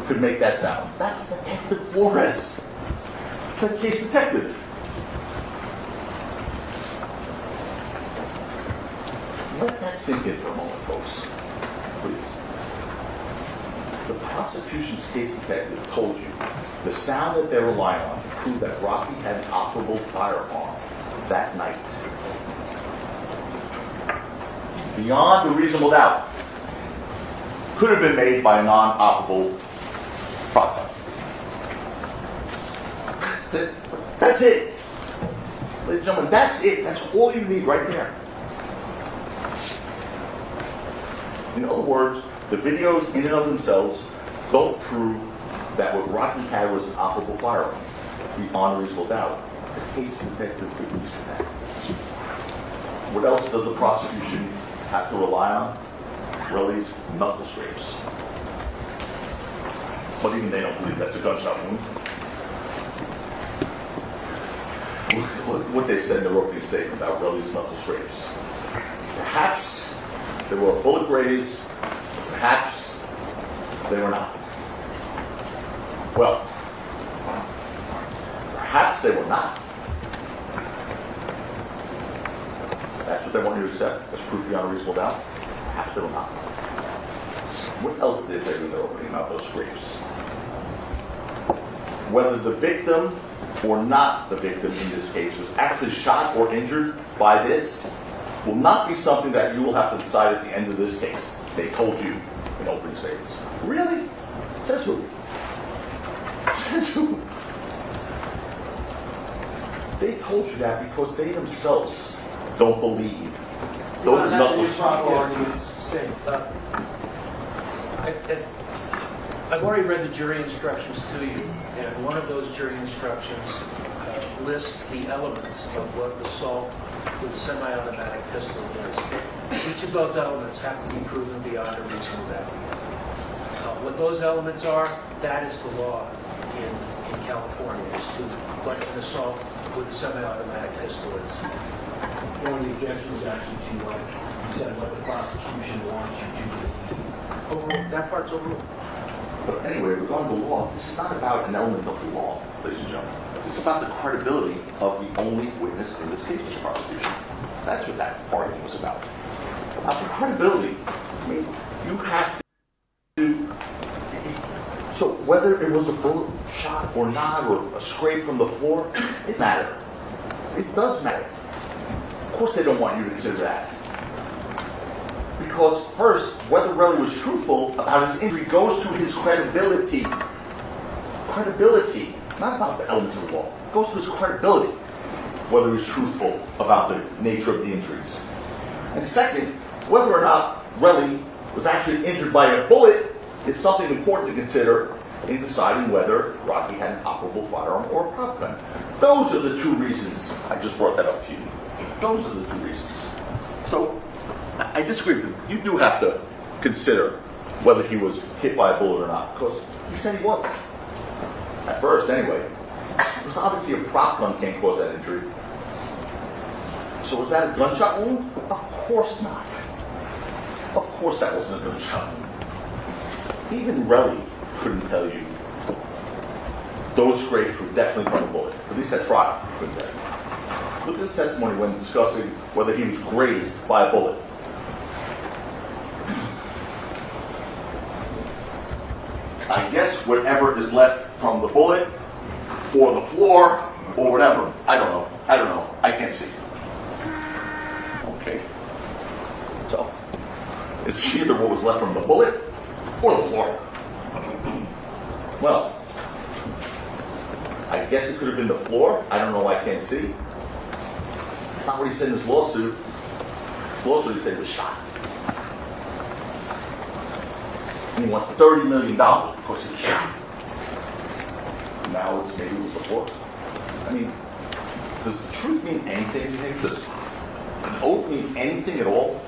could make that sound. That's Detective Flores. It's a case detective. Let that sink in for a moment, folks. Please. The prosecution's case detective told you the sound that they're relying on to prove that Rocky had an operable firearm that night, beyond a reasonable doubt, could have been made by a non-operable prop gun. That's it. That's it. Ladies and gentlemen, that's it. That's all you need right there. In other words, the videos in and of themselves don't prove that what Rocky had was an operable firearm, beyond a reasonable doubt. The case detective could use for that. What else does the prosecution have to rely on? Relly's knuckle scrapes. But even they don't believe that's a gunshot wound. What they said in their opening statement about Relly's knuckle scrapes. Perhaps there were bullet graze, perhaps they were not. Well, perhaps they were not. That's what they want you to accept as proof beyond a reasonable doubt. Perhaps they were not. What else did they do in their opening about those scrapes? Whether the victim or not the victim in this case was actually shot or injured by this will not be something that you will have to decide at the end of this case. They told you in opening statements. Really? Says who? Says who? They told you that because they themselves don't believe. Those That's a knuckles. proper argument. Stay. I've already read the jury instructions to you, and one of those jury instructions lists the elements of what assault with a semi-automatic pistol is. Each of those elements have to be proven beyond a reasonable doubt. What those elements are, that is the law in California, as to what an assault with a semi-automatic pistol is. One of the objections is actually to what you said, what the prosecution wants you to believe. Overruled. That part's overruled. But anyway, regarding the law, this is not about an element of the law, ladies and gentlemen. It's about the credibility of the only witness in this case, Mr. Prosecution. That's what that argument was about. Now, for credibility, I mean, you have to... So whether it was a bullet shot or not, or a scrape from the floor, it matters. It does matter. Of course they don't want you to consider that. Because first, whether Relly was truthful about his injury goes to his credibility. Credibility, not about the elements of the law. It goes to his credibility, whether he's truthful about the nature of the injuries. And second, whether or not Relly was actually injured by a bullet is something important to consider in deciding whether Rocky had an operable firearm or a prop gun. Those are the two reasons I just brought that up to you. Those are the two reasons. So, I disagree with him. You do have to consider whether he was hit by a bullet or not, because he said he was. At first, anyway. Because obviously a prop gun can't cause that injury. So was that a gunshot wound? Of course not. Of course that wasn't a gunshot wound. Even Relly couldn't tell you those scrapes were definitely from a bullet. At least at trial, he couldn't tell you. Look at his testimony when discussing whether he was grazed by a bullet. I guess whatever is left from the bullet, or the floor, or whatever. I don't know. I can't see. Okay. So, it's either what was left from the bullet, or the floor. Well, I guess it could have been the floor. I don't know. I can't see. It's not what he said in his lawsuit. His lawsuit, he said he was shot. And he wants $30 million because he was shot. Now it's maybe it was the floor. I mean, does the truth mean anything to him? Does an oath mean anything at all?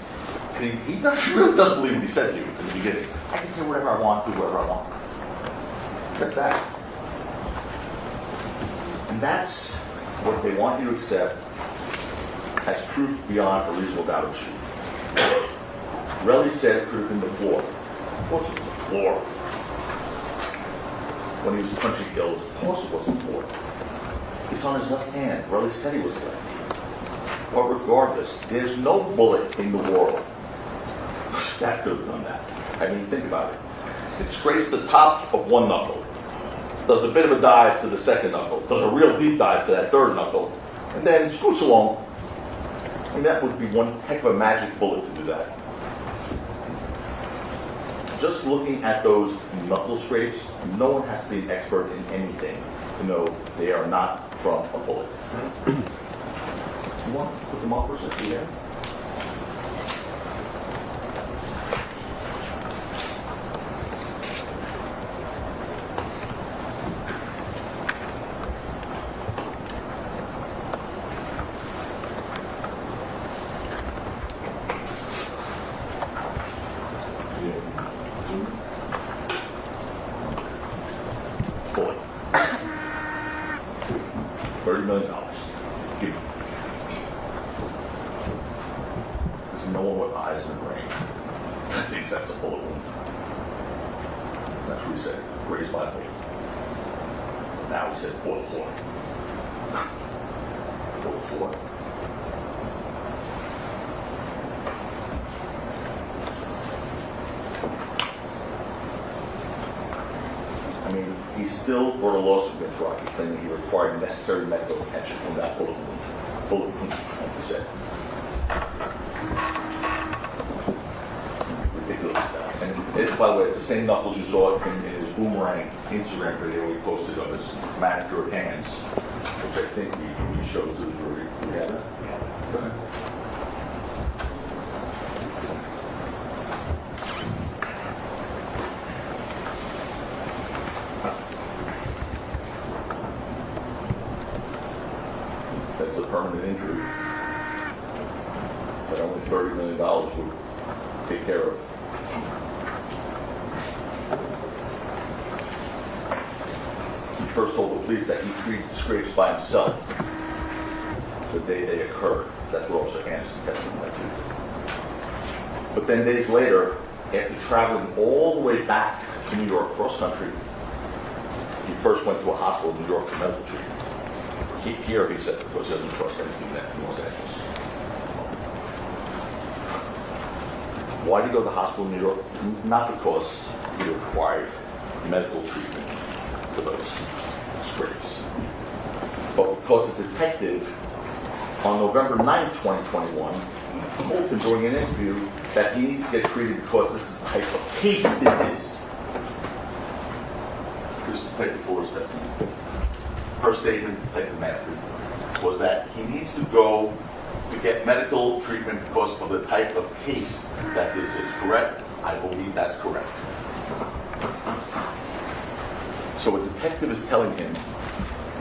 He really doesn't believe what he said to you in the beginning. I can say whatever I want, do whatever I want. That's that. And that's what they want you to accept as proof beyond a reasonable doubt of the shooting. Relly said it could have been the floor. Of course it was the floor. When he was punching Gills, of course it wasn't the floor. It's on his left hand. Relly said he was lefty. But regardless, there's no bullet in the world that could have done that. I mean, think about it. It scrapes the top of one knuckle, does a bit of a dive to the second knuckle, does a real deep dive to that third knuckle, and then scoots along. And that would be one heck of a magic bullet to do that. Just looking at those knuckle scrapes, no one has to be an expert in anything to know they are not from a bullet. You want to put them up or something there? Bullet. $30 million. Give me. There's no one with eyes and a brain that thinks that's a bullet wound. That's what he said. Grazed by a bullet. now. He said, fourth floor. Fourth floor. I mean, he still brought a lawsuit against Rocky, claiming he required necessary medical attention from that bullet wound, like we said. Ridiculous. And it, by the way, it's the same knuckles you saw in his Boomerang Instagram video he posted of his manicured hands, which I think we showed to the jury. We have that? Yeah. Go ahead. That's a permanent injury that only $30 million would take care of. He first told the police that he treated the scrapes by himself the day they occurred. That's what Officer Anderson testified to. But then days later, after traveling all the way back to New York cross country, he first went to a hospital in New York for medical treatment. Here, he said, because he doesn't trust anything that in Los Angeles. Why did he go to the hospital in New York? Not because he required medical treatment for those scrapes, but because the detective on November 9, 2021, told him during an interview that he needs to get treated because this is the type of case this is. This is Detective Flores' testimony. Her statement, Detective Manfred, was that he needs to go to get medical treatment because of the type of case that this is. Correct? I believe that's correct. So a detective is telling him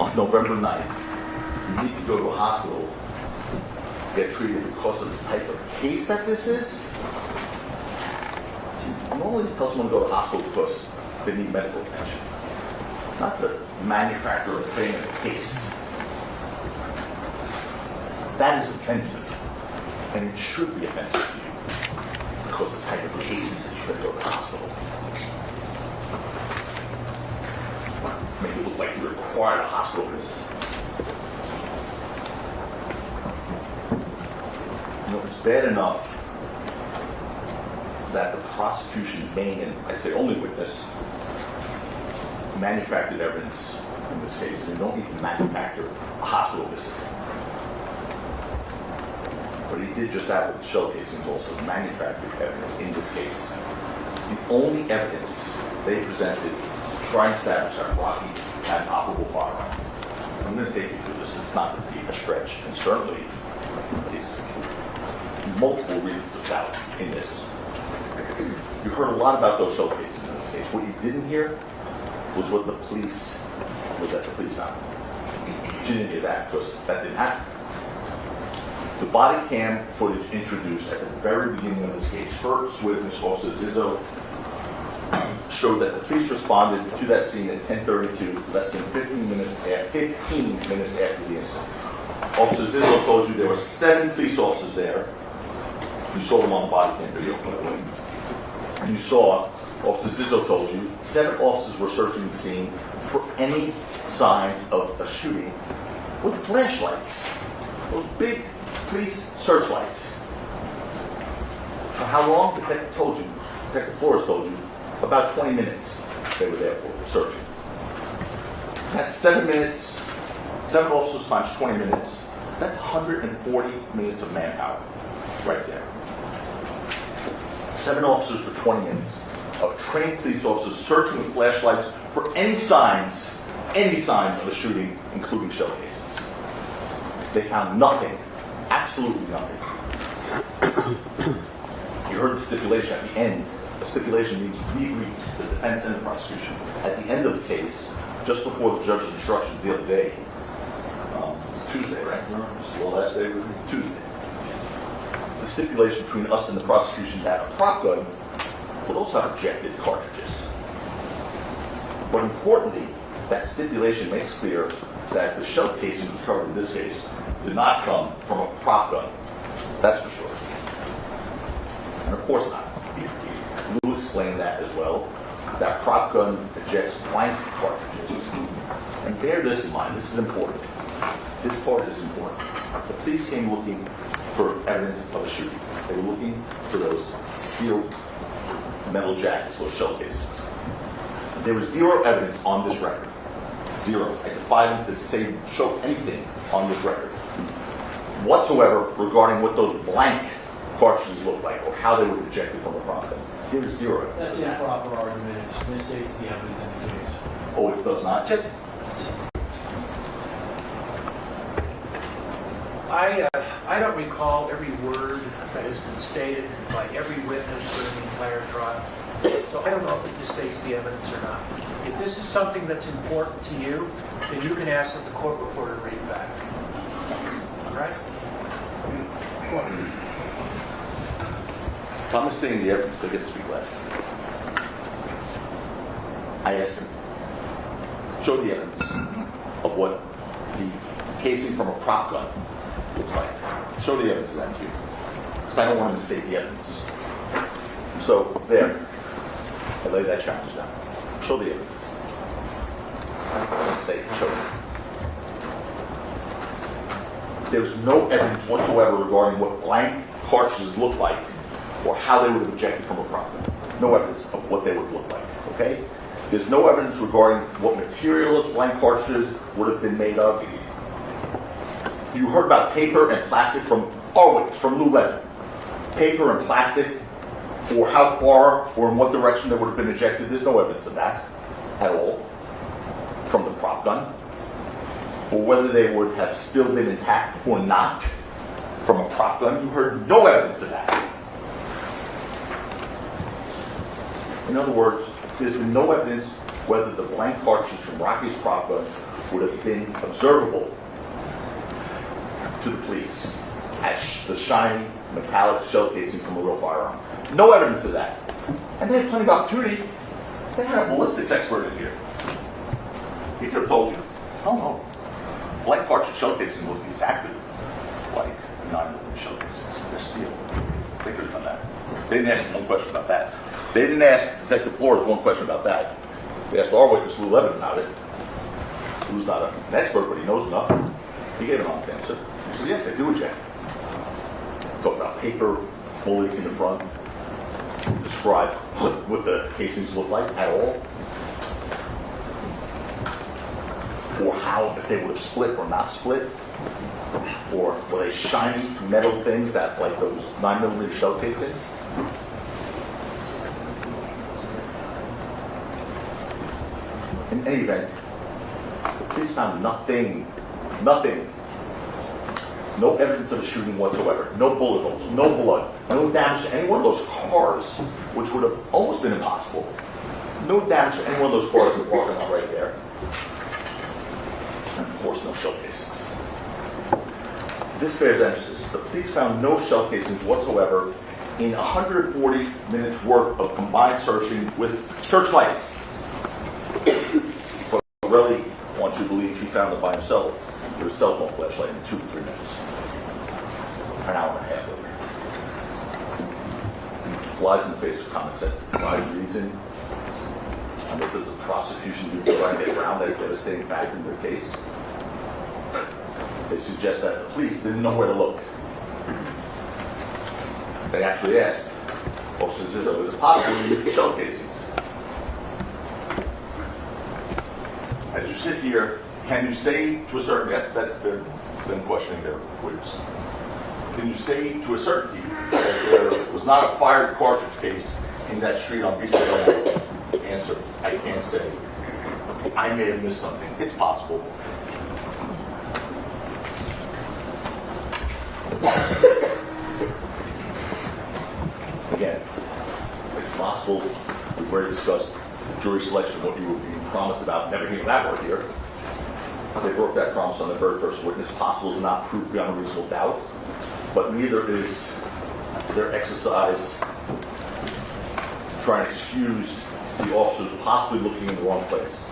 on November 9th, you need to go to a hospital to get treated because of the type of case that this is? Normally you tell someone to go to the hospital because they need medical attention, not to manufacture a thing in a case. That is offensive, and it should be offensive to you because of the type of cases that you go to the hospital. Make it look like you require a hospital visit. You know, it's bad enough that the prosecution's main, and I'd say only witness, manufactured evidence in this case, and you don't need to manufacture a hospital visit. But he did just that with the shell casings also, manufactured evidence in this case. The only evidence they presented to try and establish that Rocky had an operable firearm. I'm going to take you through this. It's not going to be a stretch, and certainly there's multiple reasons of doubt in this. You heard a lot about those shell casings in this case. What you didn't hear was what the police found. You didn't hear that because that didn't happen. The body cam footage introduced at the very beginning of this case, first witness Officer Zizzo showed that the police responded to that scene at 10:32, less than 15 minutes after the incident. Officer Zizzo told you there were 7 police officers there. You saw them on the body cam video, by the way. And you saw, Officer Zizzo told you, 7 officers were searching the scene for any signs of a shooting with flashlights. Those big police searchlights. For how long? Detective Flores told you, about 20 minutes they were there for searching. That's 7 minutes. 7 officers times 20 minutes. That's 140 minutes of manpower right there. 7 officers for 20 minutes of trained police officers searching with flashlights for any signs of a shooting, including shell casings. They found nothing, absolutely nothing. You heard the stipulation at the end. The stipulation means we agreed, the defense and the prosecution. At the end of the case, just before the judge's instructions the other day, it's Tuesday, right? The last day was Tuesday. The stipulation between us and the prosecution that a prop gun would also have ejected cartridges. But importantly, that stipulation makes clear that the shell casing recovered in this case did not come from a prop gun. That's for sure. And of course not. Lou explained that as well. That prop gun ejects blank cartridges. And bear this in mind, this is important. This part is important. The police came looking for evidence of a shooting. They were looking for those steel metal jackets, those shell casings. There was zero evidence on this record. Zero. I defy them to say, show anything on this record whatsoever regarding what those blank cartridges look like or how they were ejected from the prop gun. There was zero evidence. That's an improper argument. It misstates the evidence in the case. Oh, it does not? Just, I don't recall every word that has been stated by every witness during the entire trial. So I don't know if it misstates the evidence or not. If this is something that's important to you, then you can ask that the court reporter read it back. All right? Thomas stating the evidence, they get to speak last. I asked him, show the evidence of what the casing from a prop gun looks like. Show the evidence of that to you. Because I don't want him to state the evidence. So, there. I lay that challenge down. Show the evidence. I say, show it. There's no evidence whatsoever regarding what blank cartridges look like or how they would have ejected from a prop gun. No evidence of what they would look like, okay? There's no evidence regarding what material those blank cartridges would have been made of. You heard about paper and plastic from our witness, from Lou Levin. Paper and plastic, or how far or in what direction they would have been ejected. There's no evidence of that at all from the prop gun. Or whether they would have still been intact or not from a prop gun. You heard no evidence of that. In other words, there's been no evidence whether the blank cartridge from Rocky's prop gun would have been observable to the police as the shiny metallic shell casing from a real firearm. No evidence of that. And they had plenty of opportunity. They had a ballistics expert in here. He could have told you, oh no, blank cartridge shell casing look exactly like 9mm shell casings. They're steel. They could have done that. They didn't ask one question about that. They didn't ask Detective Flores one question about that. They asked our witness, Lou Levin, about it. Lou's not an expert, but he knows enough. He gave an honest answer. He said, yes, they do eject. Talked about paper, bullets in the front. Describe what the casings look like at all. Or how, if they would have split or not split. Or were they shiny metal things that, like those 9mm shell casings? In any event, the police found nothing, no evidence of a shooting whatsoever, no bullet holes, no blood, no damage to any one of those cars, which would have almost been impossible. No damage to any one of those cars in the parking lot right there. And of course, no shell casings. This bears emphasis. The police found no shell casings whatsoever in 140 minutes worth of combined searching with searchlights. But Borelli wants you to believe he found it by himself with a cell phone flashlight in 2 to 3 minutes. An hour and a half later. Flies in the face of common sense. It defies reason. And what does the prosecution do to try and get around that devastating fact in their case? They suggest that the police didn't know where to look. They actually asked, officers, is it possible to use the shell casings? As you sit here, can you say to a certainty, that's them questioning their witness. Can you say to a certainty that there was not a fired cartridge case in that street on Vista Hill? Answer, I can't say. I may have missed something. It's possible. Again, it's possible. We've already discussed jury selection, what you were being promised about, never hearing that word here. They broke that promise on the very first witness. Possible is not proof beyond a reasonable doubt, but neither is their exercise trying to excuse the officers possibly looking in the wrong place.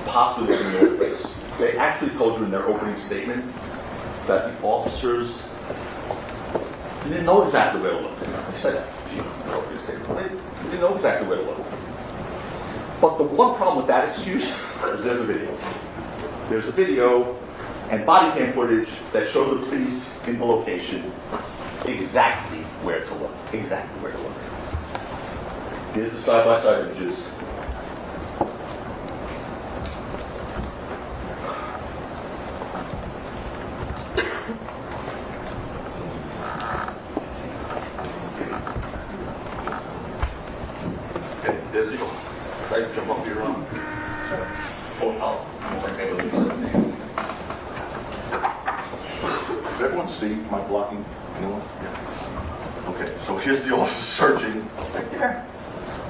Possibly looking in the wrong place. They actually told you in their opening statement that the officers didn't know exactly where to look. They said that in their opening statement. They didn't know exactly where to look. But the one problem with that excuse is there's a video. There's a video and body cam footage that show the police in the location exactly where to look. Exactly where to look. Here's the side-by-side images. Okay, there's the right, jump up your own. Did everyone see my blocking? Anyone? Yeah. Okay, so here's the officer searching. Right there.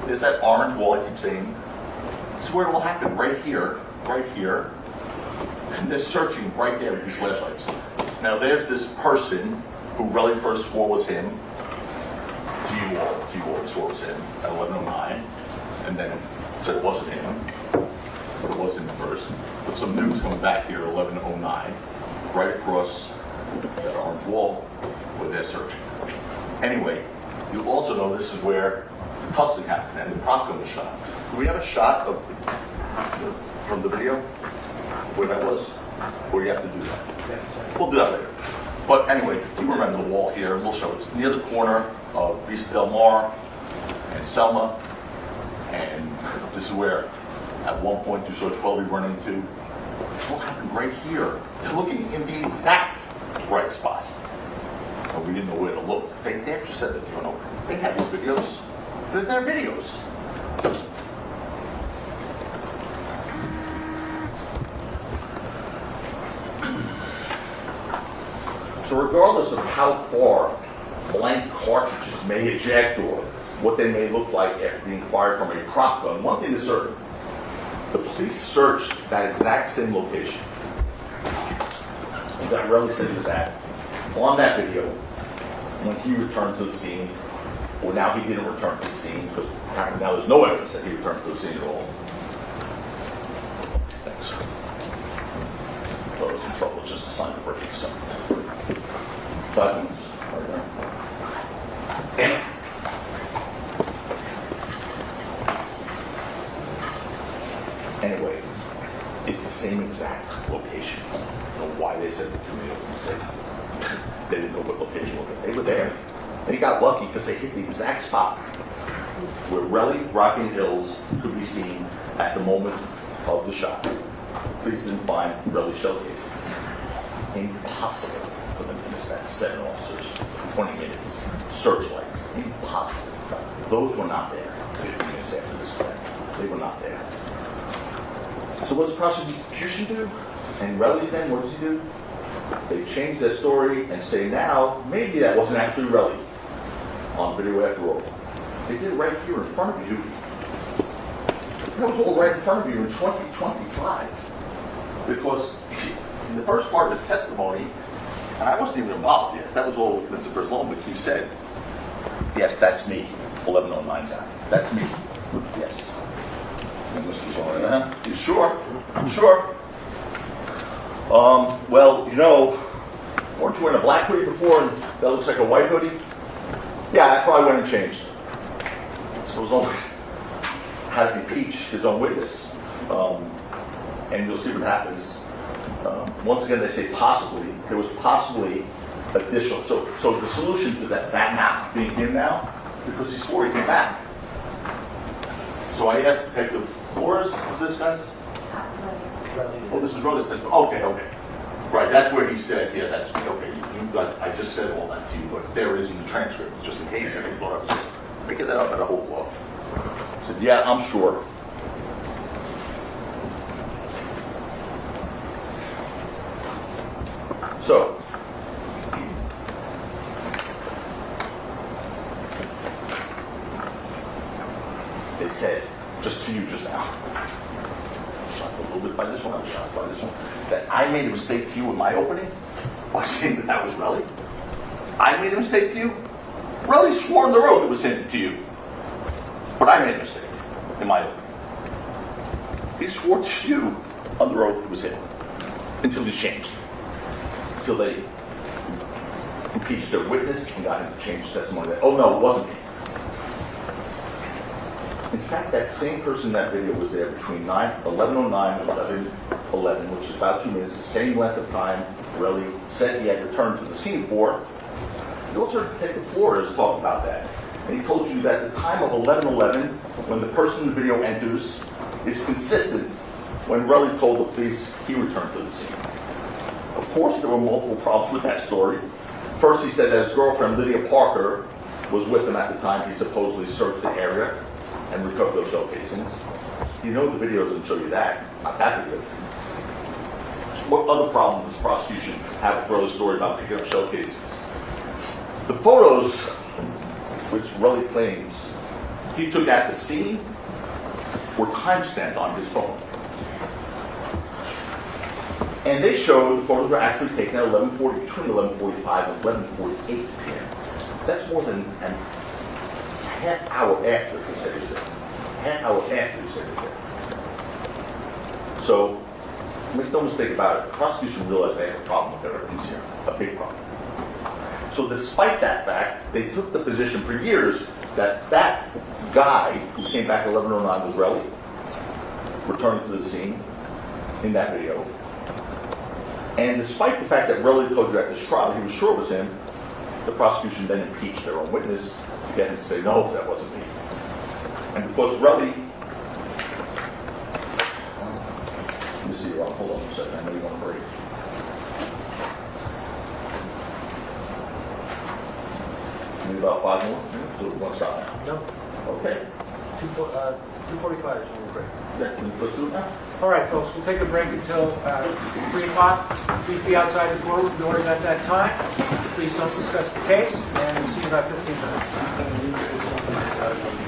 There's that orange wall I keep saying. This is where it will happen, right here, right here. And they're searching right there with these flashlights. Now there's this person who Relly first swore was him. To you all, he swore was him at 11:09. And then said it wasn't him. But it was him first. But some news coming back here at 11:09, right across that orange wall where they're searching. Anyway, you also know this is where the tussling happened and the prop gun was shot. Do we have a shot of from the video where that was? Or do you have to do that? We'll do that later. But anyway, you remember the wall here. We'll show it. It's near the corner of Vista Del Mar and Selma. And this is where, at one point, you saw 12 run into. What happened right here? They're looking in the exact right spot. But we didn't know where to look. They actually said that, you know, they had these videos. They're videos. So regardless of how far blank cartridges may eject or what they may look like after being fired from a prop gun, one thing is certain. The police searched that exact same location that Relly said he was at on that video when he returned to the scene. Well, now he didn't return to the scene because apparently now there's no evidence that he returned to the scene at all. Thanks. Thought I was in trouble. It's just a sign of breaking something. 5 minutes. Right there. Anyway, it's the same exact location. I don't know why they said the tornado mistake. They didn't know what location was. They were there. They got lucky because they hit the exact spot where Relly, Rocking Hills could be seen at the moment of the shot. Police didn't find Relly shell casings. Impossible for them to miss that. 7 officers, 20 minutes, searchlights. Impossible. Those were not there 15 minutes after this event. They were not there. So what does the prosecution do? And Relly then, what does he do? They change their story and say now, maybe that wasn't actually Relly on video after all. They did it right here in front of you. That was all right in front of you in 2025. Because in the first part of his testimony, and I wasn't even involved yet, that was all Mr. Brzlovic, he said, yes, that's me, 1109 guy. That's me. Yes. And Mr. Brzlovic, you sure? I'm sure. Well, you know, weren't you wearing a black hoodie before and that looks like a white hoodie? Yeah, I probably went and changed. So it was only how to impeach his own witness. And you'll see what happens. Once again, they say possibly. There was possibly additional. So the solution to that now, being him now, because he swore he came back. So I asked Detective Flores, was this guys? Oh, this is Rhoda's testimony. Okay. Right, that's where he said, yeah, that's me. Okay, I just said all that to you, but there is in the transcript, just in case I thought I was just making that up at a whole cloth. I said, yeah, I'm sure. So, they said, just to you just now, shocked a little bit by this one, I was shocked by this one, that I made a mistake to you in my opening by saying that was Relly. I made a mistake to you. Relly swore on the oath it was him to you. But I made a mistake in my opening. He swore to you under oath it was him. Until he changed. Until they impeached their witness and got him to change his testimony that, oh no, it wasn't me. In fact, that same person in that video was there between 11:09 and 11:11, which is about 2 minutes, the same length of time Relly said he had returned to the scene for. The officer Detective Flores talked about that. And he told you that the time of 11:11, when the person in the video enters, is consistent when Relly told the police he returned to the scene. Of course, there were multiple problems with that story. First, he said that his girlfriend, Lydia Parker, was with him at the time he supposedly searched the area and recovered those shell casings. You know the video doesn't show you that. Not that video. What other problems does the prosecution have with Relly's story about picking up shell casings? The photos, which Relly claims he took at the scene, were time-stamped on his phone. And they showed the photos were actually taken at between 11:45 and 11:48 p.m. That's more than a half hour after he said he was there. Half hour after he said he was there. So, make no mistake about it, the prosecution realized they had a problem with their evidence here, a big problem. So despite that fact, they took the position for years that that guy who came back at 11:09 was Relly, returning to the scene in that video. And despite the fact that Relly told you at this trial he was sure it was him, the prosecution then impeached their own witness to get him to say, no, that wasn't me. And because Relly, let me see, hold on a second, I know you want to break. Maybe about 5 more? So we want to stop now. No, Okay. 2:45 is when we're break. Yeah, let's do it now. All right, folks, we'll take a break until 3 o'clock. Please be outside the courtroom doors at that time. Please don't discuss the case, and we'll see you in about 15 minutes.